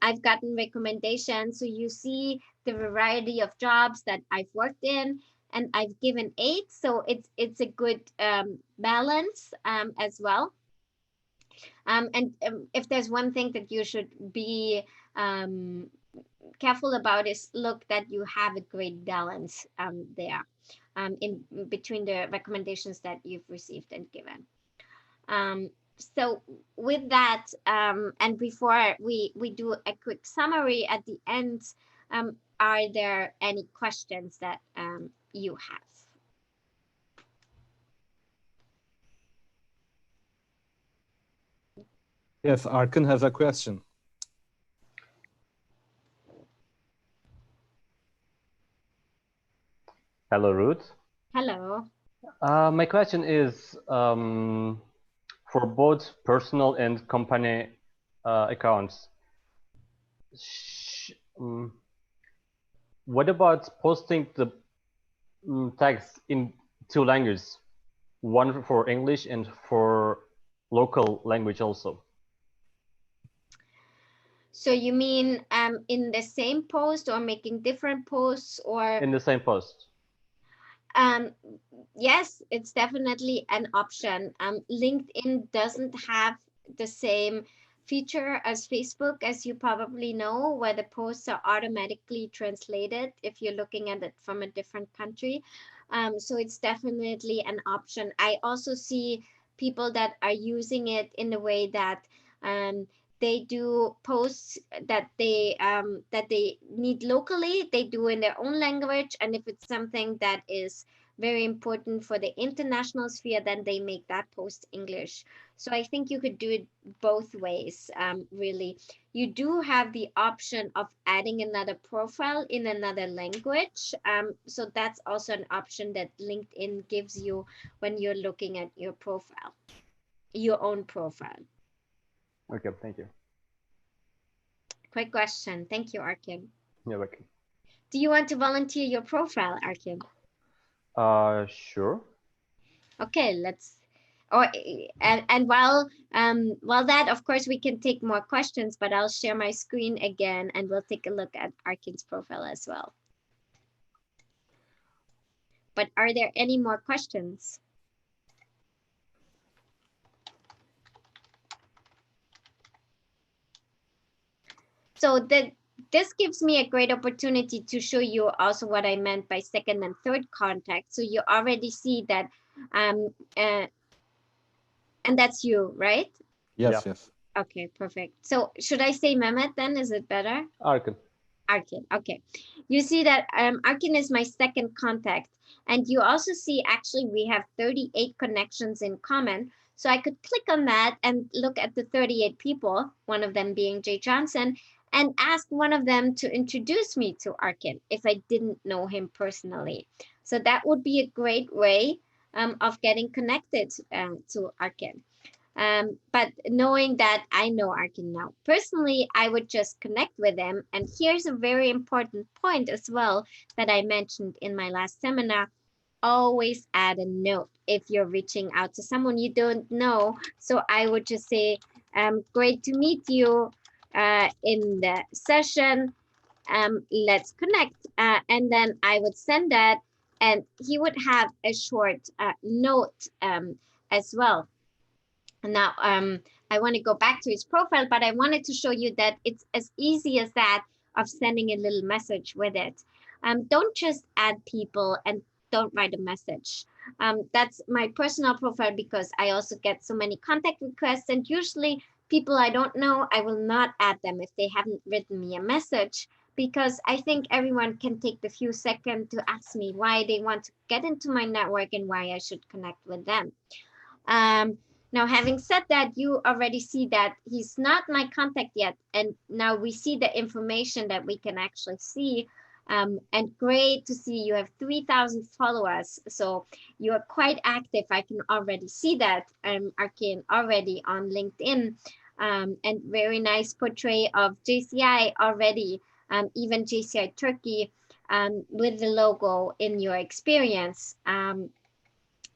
I've gotten recommendations. So you see the variety of jobs that I've worked in, and I've given 8. So it's a good balance as well. And if there's one thing that you should be careful about, is look that you have a great balance there in between the recommendations that you've received and given. So with that, and before we do a quick summary at the end, are there any questions that you have? Yes, Arkin has a question. Hello, Ruth. Hello. My question is for both personal and company accounts. What about posting the tags in 2 languages, one for English and for local language also? So you mean in the same post, or making different posts, or in the same post? Yes, it's definitely an option. LinkedIn doesn't have the same feature as Facebook, as you probably know, where the posts are automatically translated if you're looking at it from a different country. So it's definitely an option. I also see people that are using it in the way that they do posts that they need locally, they do in their own language, and if it's something that is very important for the international sphere, then they make that post English. So I think you could do it both ways, really. You do have the option of adding another profile in another language. So that's also an option that LinkedIn gives you when you're looking at your profile, your own profile. Okay, thank you. Great question. Thank you, Arkin. You're welcome. Do you want to volunteer your profile, Arkin? Sure. Okay, let's. And while that, of course, we can take more questions, but I'll share my screen again and we'll take a look at Arkin's profile as well. But are there any more questions? So the this gives me a great opportunity to show you also what I meant by second and third contact. So you already see that, and that's you, right? Yes, Yeah. yes. Okay, perfect. So should I say Mehmet then? Is it better? Arkin. Arkin, okay. You see that Arkin is my second contact. And you also see actually we have 38 connections in common. So I could click on that and look at the 38 people, one of them being Jay Johnson, and ask one of them to introduce me to Arkin if I didn't know him personally. So that would be a great way of getting connected to Arkin. But knowing that I know Arkin now personally, I would just connect with them. And here's a very important point as well that I mentioned in my last seminar. Always add a note if you're reaching out to someone you don't know. So I would just say, great to meet you in the session. Let's connect. And then I would send that, and he would have a short note as well. Now, I want to go back to his profile, but I wanted to show you that it's as easy as that of sending a little message with it. Don't just add people and don't write a message. That's my personal profile because I also get so many contact requests, and usually people I don't know, I will not add them if they haven't written me a message, because I think everyone can take the few seconds to ask me why they want to get into my network and why I should connect with them. Now, having said that, you already see that he's not my contact yet. And now we see the information that we can actually see. And great to see you have 3,000 followers. So you are quite active. I can already see that, Arkin, already on LinkedIn. And very nice portray of JCI already, even JCI Turkey with the logo in your experience.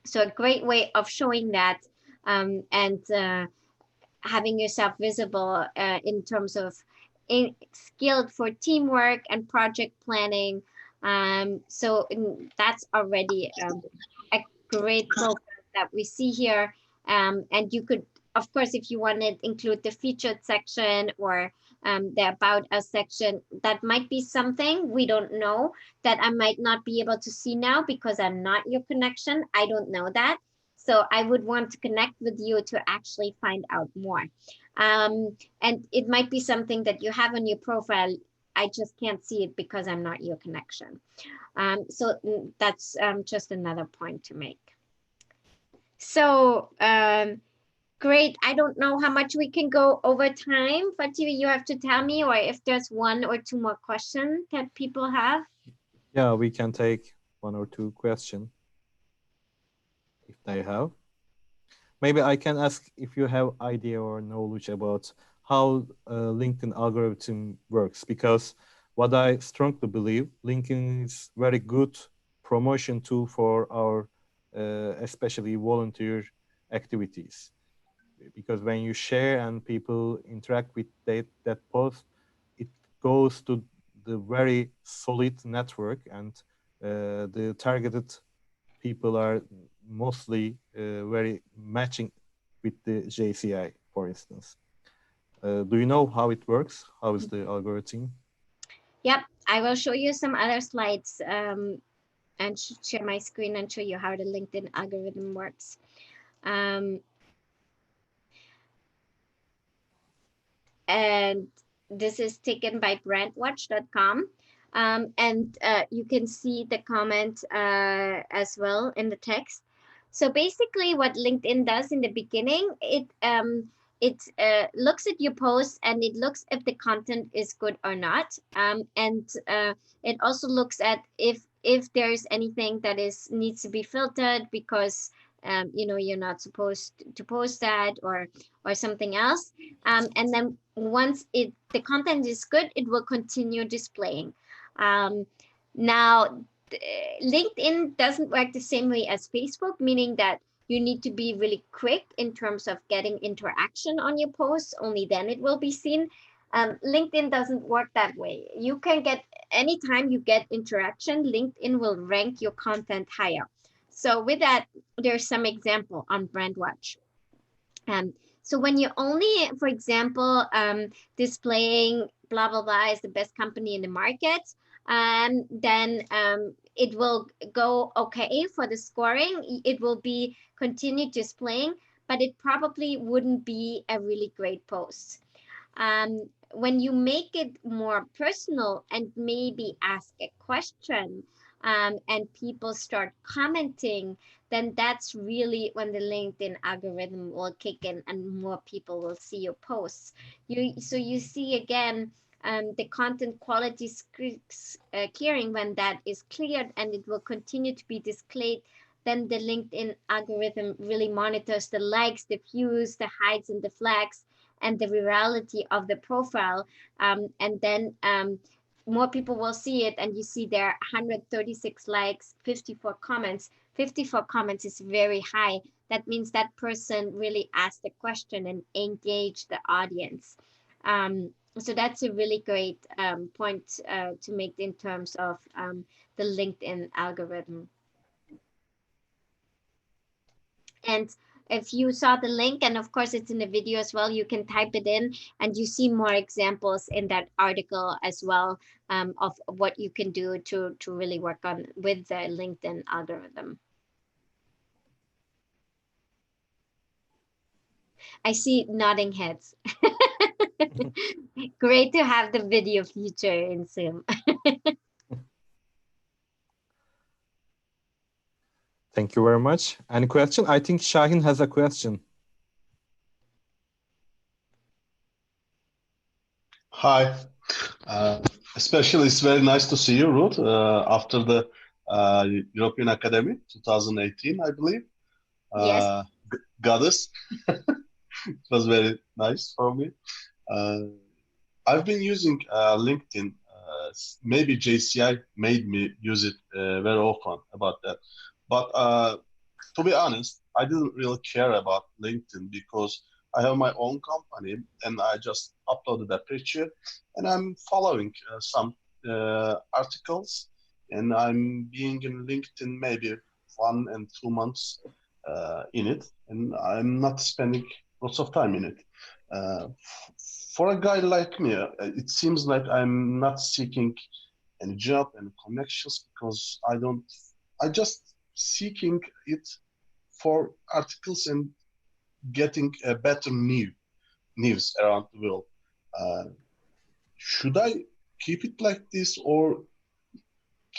So a great way of showing that and having yourself visible in terms of skilled for teamwork and project planning. So that's already a great profile that we see here. And you could, of course, if you wanted, include the featured section or the About Us section. That might be something we don't know that I might not be able to see now because I'm not your connection. I don't know that. So I would want to connect with you to actually find out more. And it might be something that you have on your profile. I just can't see it because I'm not your connection. So that's just another point to make. So great. I don't know how much we can go over time. Fatih, you have to tell me, or if there's one or two more questions that people have. Yeah, we can take one or two questions if they have. Maybe I can ask if you have idea or knowledge about how LinkedIn algorithm works, because what I strongly believe, LinkedIn is very good promotion tool for our especially volunteer activities, because when you share and people interact with that post, it goes to the very solid network, and the targeted people are mostly very matching with the JCI, for instance. Do you know how it works? How is the algorithm? Yep, I will show you some other slides and share my screen and show you how the LinkedIn algorithm works. And this is taken by brandwatch.com. And you can see the comment as well in the text. So basically what LinkedIn does in the beginning, it looks at your post and it looks if the content is good or not. And it also looks at if there's anything that needs to be filtered because you're not supposed to post that or something else. And then once the content is good, it will continue displaying. Now, LinkedIn doesn't work the same way as Facebook, meaning that you need to be really quick in terms of getting interaction on your posts. Only then it will be seen. LinkedIn doesn't work that way. You can get, anytime you get interaction, LinkedIn will rank your content higher. So with that, there's some example on Brandwatch. So So when you're only, for example, displaying blah, blah, blah is the best company in the market, then it will go okay for the scoring. It will be continued displaying, but it probably wouldn't be a really great post. When you make it more personal and maybe ask a question, and people start commenting, then that's really when the LinkedIn algorithm will kick in and more people will see your posts. So you see again, the content quality clearing, when that is cleared and it will continue to be displayed, then the LinkedIn algorithm really monitors the likes, the views, the hides and the flags, and the virality of the profile. And then more people will see it, and you see there are 136 likes, 54 comments. 54 comments is very high. That means that person really asked a question and engaged the audience. So that's a really great point to make in terms of the LinkedIn algorithm. And if you saw the link, and of course it's in the video as well, you can type it in and you see more examples in that article as well, of what you can do to really work on with the LinkedIn algorithm. I see nodding heads. Great to have the video feature in Zoom. Thank you very much. Any question? I think Shahin has a question. Hi. Especially, it's very nice to see you, Ruth, after the European Academy 2018, I believe. Yes. Goddess. It was very nice for me. I've been using LinkedIn. Maybe JCI made me use it very often about that. But to be honest, I didn't really care about LinkedIn because I have my own company and I just uploaded a picture and I'm following some articles and I'm being in LinkedIn maybe 1 and 2 months in it, and I'm not spending lots of time in it. For a guy like me, it seems like I'm not seeking any job and connections because I just seeking it for articles and getting a better news around the world. Should I keep it like this, or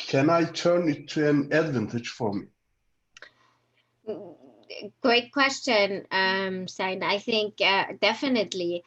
can I turn it to an advantage for me? Great question, Stein. I think definitely.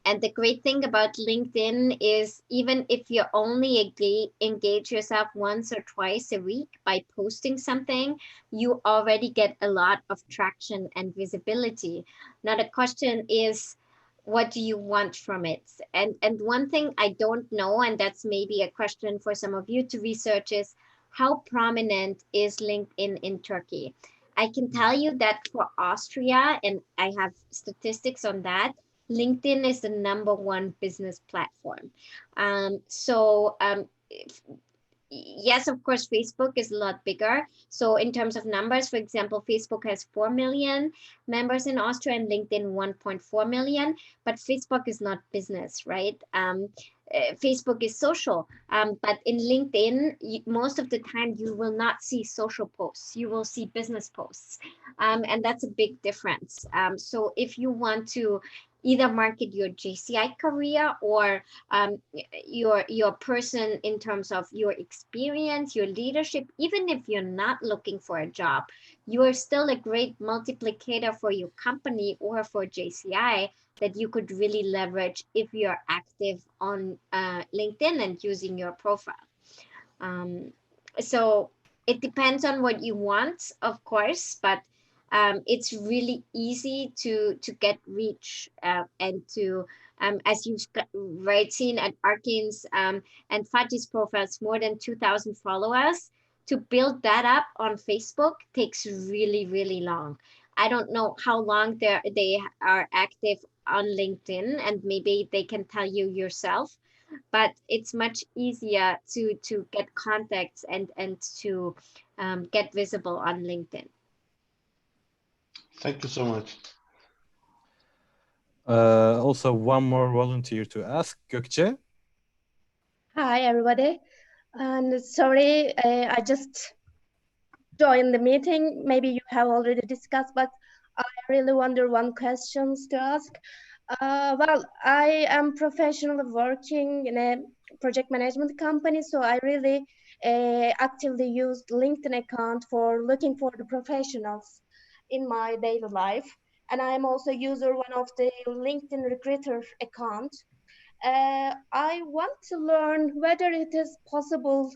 And the great thing about LinkedIn is even if you only engage yourself once or twice a week by posting something, you already get a lot of traction and visibility. Now the question is, what do you want from it? And one thing I don't know, and that's maybe a question for some of you to research, is how prominent is LinkedIn in Turkey? I can tell you that for Austria, and I have statistics on that, LinkedIn is the #1 business platform. Yes, of course, Facebook is a lot bigger. So in terms of numbers, for example, Facebook has 4 million members in Austria and LinkedIn 1.4 million, but Facebook is not business, right? Facebook is social, but in LinkedIn, most of the time you will not see social posts, you will see business posts, and that's a big difference. So if you want to either market your JCI career or your person in terms of your experience, your leadership, even if you're not looking for a job, you are still a great multiplicator for your company or for JCI that you could really leverage if you're active on LinkedIn and using your profile. So it depends on what you want, of course, but it's really easy to get reach and to, as you've seen at Arkin's and Fatih's profiles, more than 2,000 followers. To build that up on Facebook takes really, really long. I don't know how long they are active on LinkedIn, and maybe they can tell you yourself, but it's much easier to get contacts and to get visible on LinkedIn. Thank you so much. Also, one more volunteer to ask, Gökçe. Hi, everybody. And sorry, I just joined the meeting. Maybe you have already discussed, but I really wonder one questions to ask. Well, I am professionally working in a project management company, so I really actively used LinkedIn account for looking for the professionals in my daily life. And I am also user one of the LinkedIn recruiter account. I want to learn whether it is possible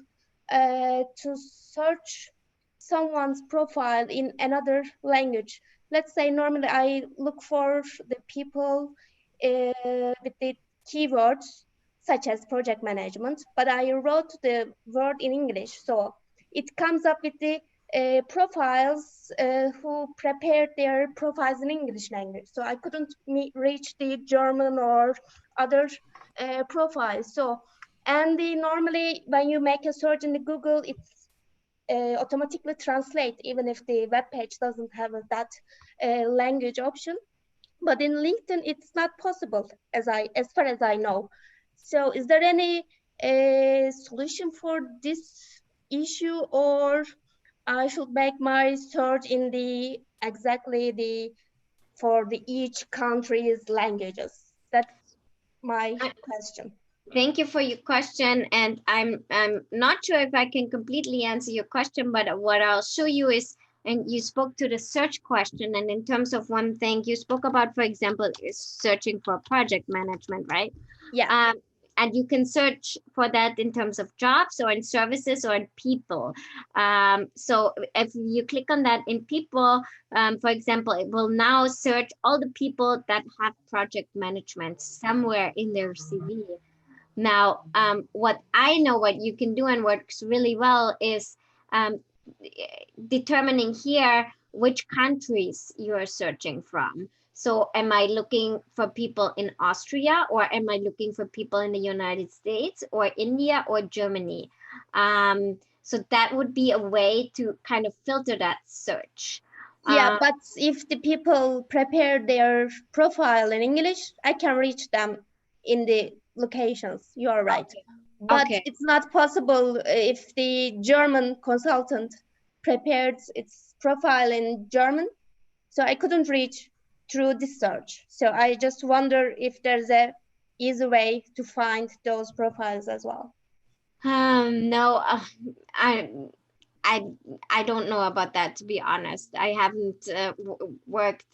to search someone's profile in another language. Let's say normally I look for the people with the keywords such as project management, but I wrote the word in English. So it comes up with the profiles who prepared their profiles in English language. So I couldn't reach the German or other profiles. So, and normally when you make a search in the Google, it's automatically translate even if the web page doesn't have that language option. But in LinkedIn, it's not possible as far as I know. So, is there any solution for this issue, or I should make my search in the for each country's languages? That's my question. Thank you for your question, and I'm not sure if I can completely answer your question, but what I'll show you is, and you spoke to the search question, and in terms of one thing you spoke about, for example, is searching for project management, right? Yeah. And you can search for that in terms of jobs or in services or in people. So if you click on that in people, for example, it will now search all the people that have project management somewhere in their CV. Now, what I know what you can do and works really well is determining here which countries you're searching from. So am I looking for people in Austria, or am I looking for people in the United States or India or Germany? So that would be a way to kind of filter that search. Yeah, but if the people prepare their profile in English, I can reach them in the locations. You are right. Okay. But Okay. it's not possible if the German consultant prepared its profile in German. So I couldn't reach through this search. So I just wonder if there's a easy way to find those profiles as well. No, I don't know about that, to be honest. I haven't worked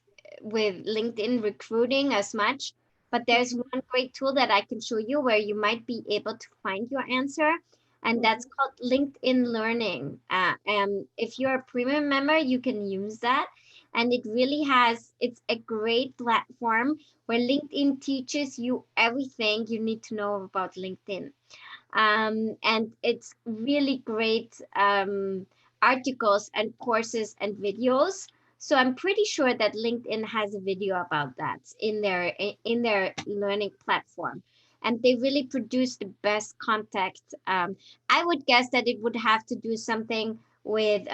with LinkedIn recruiting as much, but there's one great tool that I can show you where you might be able to find your answer, and that's called LinkedIn Learning. And if you're a premium member, you can use that. And it really it's a great platform where LinkedIn teaches you everything you need to know about LinkedIn. And it's really great articles and courses and videos. So I'm pretty sure that LinkedIn has a video about that in their learning platform. And they really produce the best content. I would guess that it would have to do something with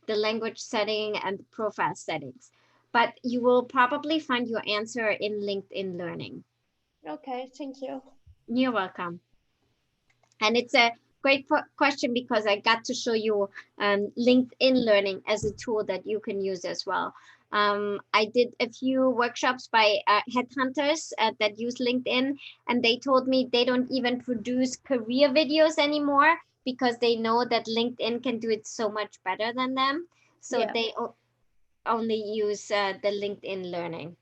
the language setting and the profile settings. But you will probably find your answer in LinkedIn Learning. Okay, thank you. You're welcome. And it's a great question because I got to show you LinkedIn Learning as a tool that you can use as well. I did a few workshops by headhunters that use LinkedIn, and they told me they don't even produce career videos anymore because they know that LinkedIn can do it so much better than them. So yeah, they only use the LinkedIn Learning.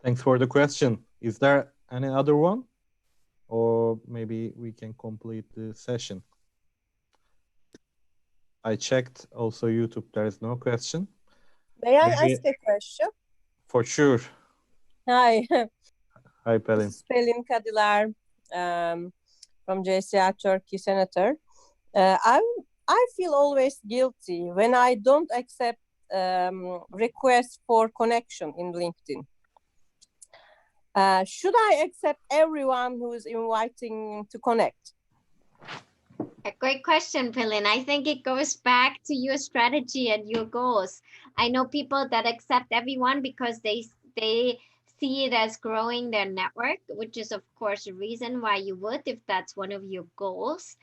Thanks for the question. Is there any other one? Or maybe we can complete the session. I checked also YouTube, there is no question. May I ask a question? For sure. Hi. Hi, Pelin. This is Pelin Kadilar from JCI Turkey Senator. I feel always guilty when I don't accept requests for connection in LinkedIn. Should I accept everyone who is inviting to connect? A great question, Pillin. I think it goes back to your strategy and your goals. I know people that accept everyone because they see it as growing their network, which is of course a reason why you would if that's one of your goals.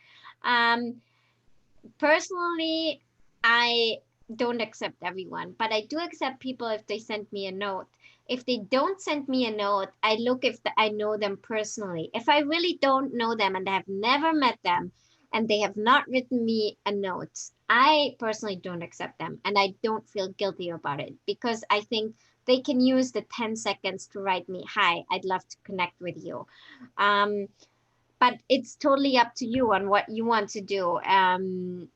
Personally, I don't accept everyone, but I do accept people if they send me a note. If they don't send me a note, I look if I know them personally. If I really don't know them and I have never met them and they have not written me a note, I personally don't accept them and I don't feel guilty about it because I think they can use the 10 seconds to write me, hi, I'd love to connect with you. But it's totally up to you on what you want to do. And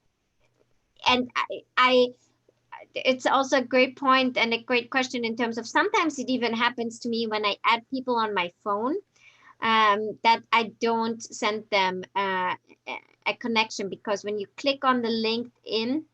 it's also a great point and a great question in terms of sometimes it even happens to me when I add people on my phone that I don't send them a connection because when you click on the LinkedIn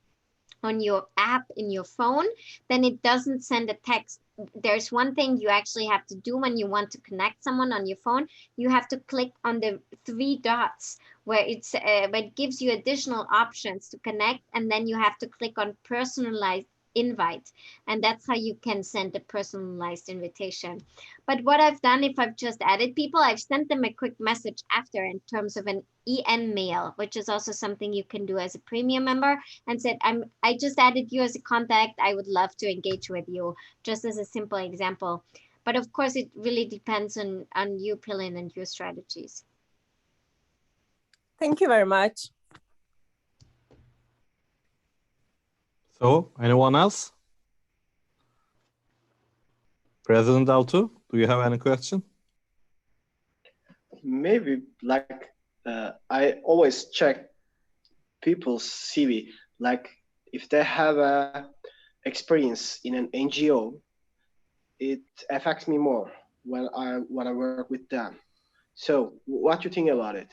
on your app in your phone, then it doesn't send a text. There's one thing you actually have to do when you want to connect someone on your phone. You have to click on the 3 dots where it gives you additional options to connect, and then you have to click on personalized invite, and that's how you can send a personalized invitation. But what I've done, if I've just added people, I've sent them a quick message after in terms of an EN mail, which is also something you can do as a premium member, and said, I just added you as a contact. I would love to engage with you, just as a simple example. But of course, it really depends on you, Pillin, and your strategies. Thank you very much. So, anyone else? President Altu, do you have any question? Maybe like I always check people's CV, like if they have a experience in an NGO, it affects me more when I work with them. So what do you think about it?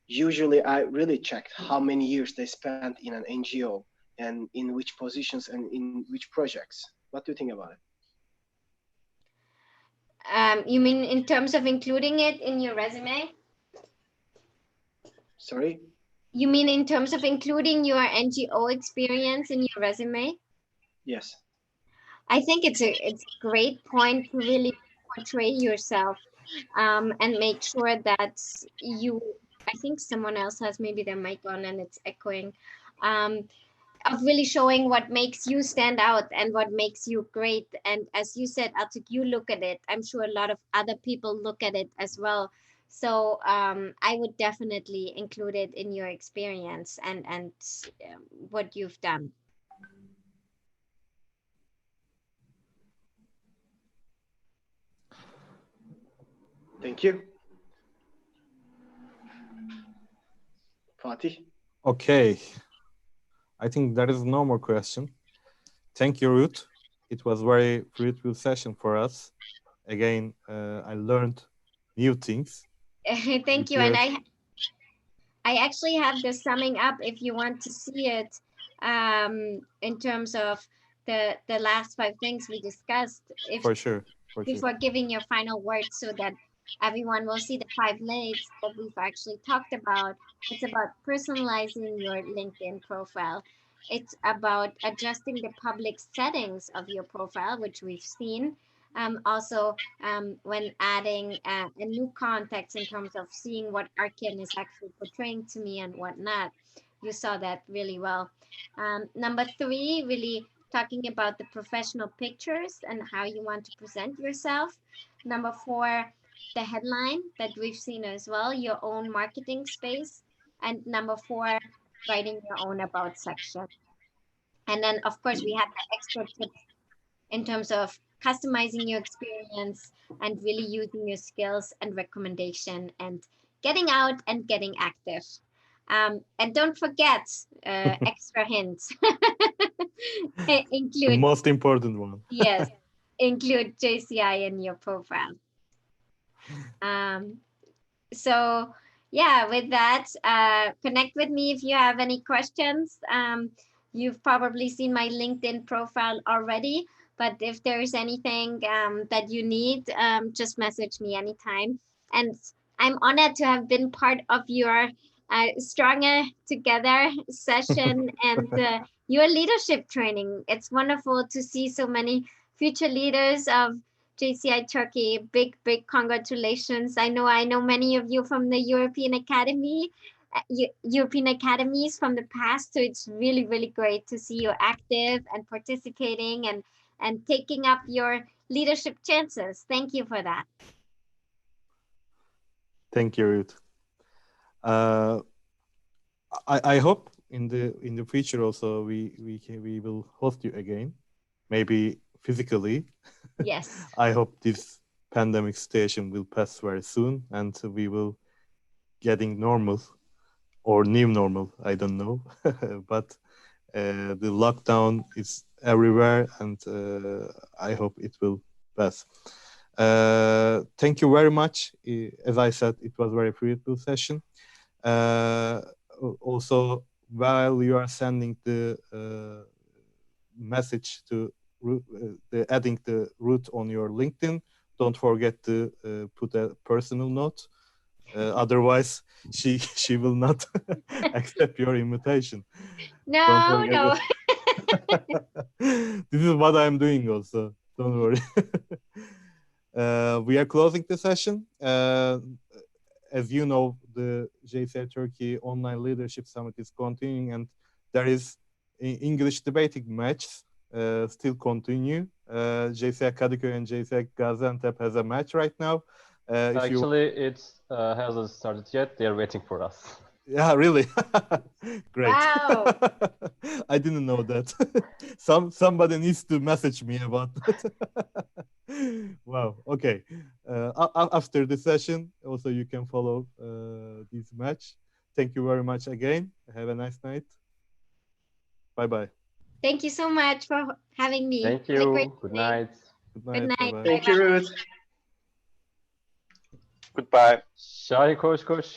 Usually I really check how many years they spent in an NGO and in which positions and in which projects. What do you think about it? You mean in terms of including it in your resume? Sorry? You mean in terms of including your NGO experience in your resume? Yes. I think it's a great point to really portray yourself and make sure that you, I think someone else has maybe their mic on and it's echoing, of really showing what makes you stand out and what makes you great. And as you said, Atuk, you look at it. I'm sure a lot of other people look at it as well. So I would definitely include it in your experience and what you've done. Thank you. Fatih? Okay. I think there is no more question. Thank you, Ruth. It was very fruitful session for us. Again, I learned new things. Thank you. And I actually have the summing up if you want to see it in terms of the last 5 things we discussed. For sure. Before giving your final words so that everyone will see the 5 lanes that we've actually talked about. It's about personalizing your LinkedIn profile. It's about adjusting the public settings of your profile, which we've seen. Also, when adding a new context in terms of seeing what Arkin is actually portraying to me and whatnot, you saw that really well. Number 3, really talking about the professional pictures and how you want to present yourself. Number 4, the headline that we've seen as well, your own marketing space. And number 4, writing your own about section. And then, of course, we have the extra tips in terms of customizing your experience and really using your skills and recommendation and getting out and getting active. And don't forget extra hints. Include the most important one. Yes, include JCI in your profile. So yeah, with that, connect with me if you have any questions. You've probably seen my LinkedIn profile already, but if there's anything that you need, just message me anytime. And I'm honored to have been part of your stronger together session and your leadership training. It's wonderful to see so many future leaders of JCI Turkey. Big congratulations. I know many of you from the European Academy, European academies from the past. So it's really great to see you active and participating and taking up your leadership chances. Thank you for that. Thank you, Ruth. I hope in the future also we will host you again, maybe physically. Yes. I hope this pandemic situation will pass very soon and we will getting normal or new normal. I don't know, but the lockdown is everywhere, and I hope it will pass. Thank you very much. As I said, it was a very fruitful session. Also, while you are sending the message to adding the Ruth on your LinkedIn, don't forget to put a personal note. Otherwise, she will not accept your invitation. No. This is what I'm doing also. Don't worry. We are closing the session. As you know, the JCI Turkey Online Leadership Summit is continuing, and there is English debating matches still continue. JCI Kadıköy and JCI Gaziantep has a match right now. Actually, it hasn't started yet. They are waiting for us. Yeah, really? Great. Wow. I didn't know that. Somebody needs to message me about that. Wow. Okay. After the session, also you can follow this match. Thank you very much again. Have a nice night. Bye-bye. Thank you so much for having me. Thank you. Good night. Good night. Bye-bye. Thank you, Ruth. Goodbye. Şahin koş koş.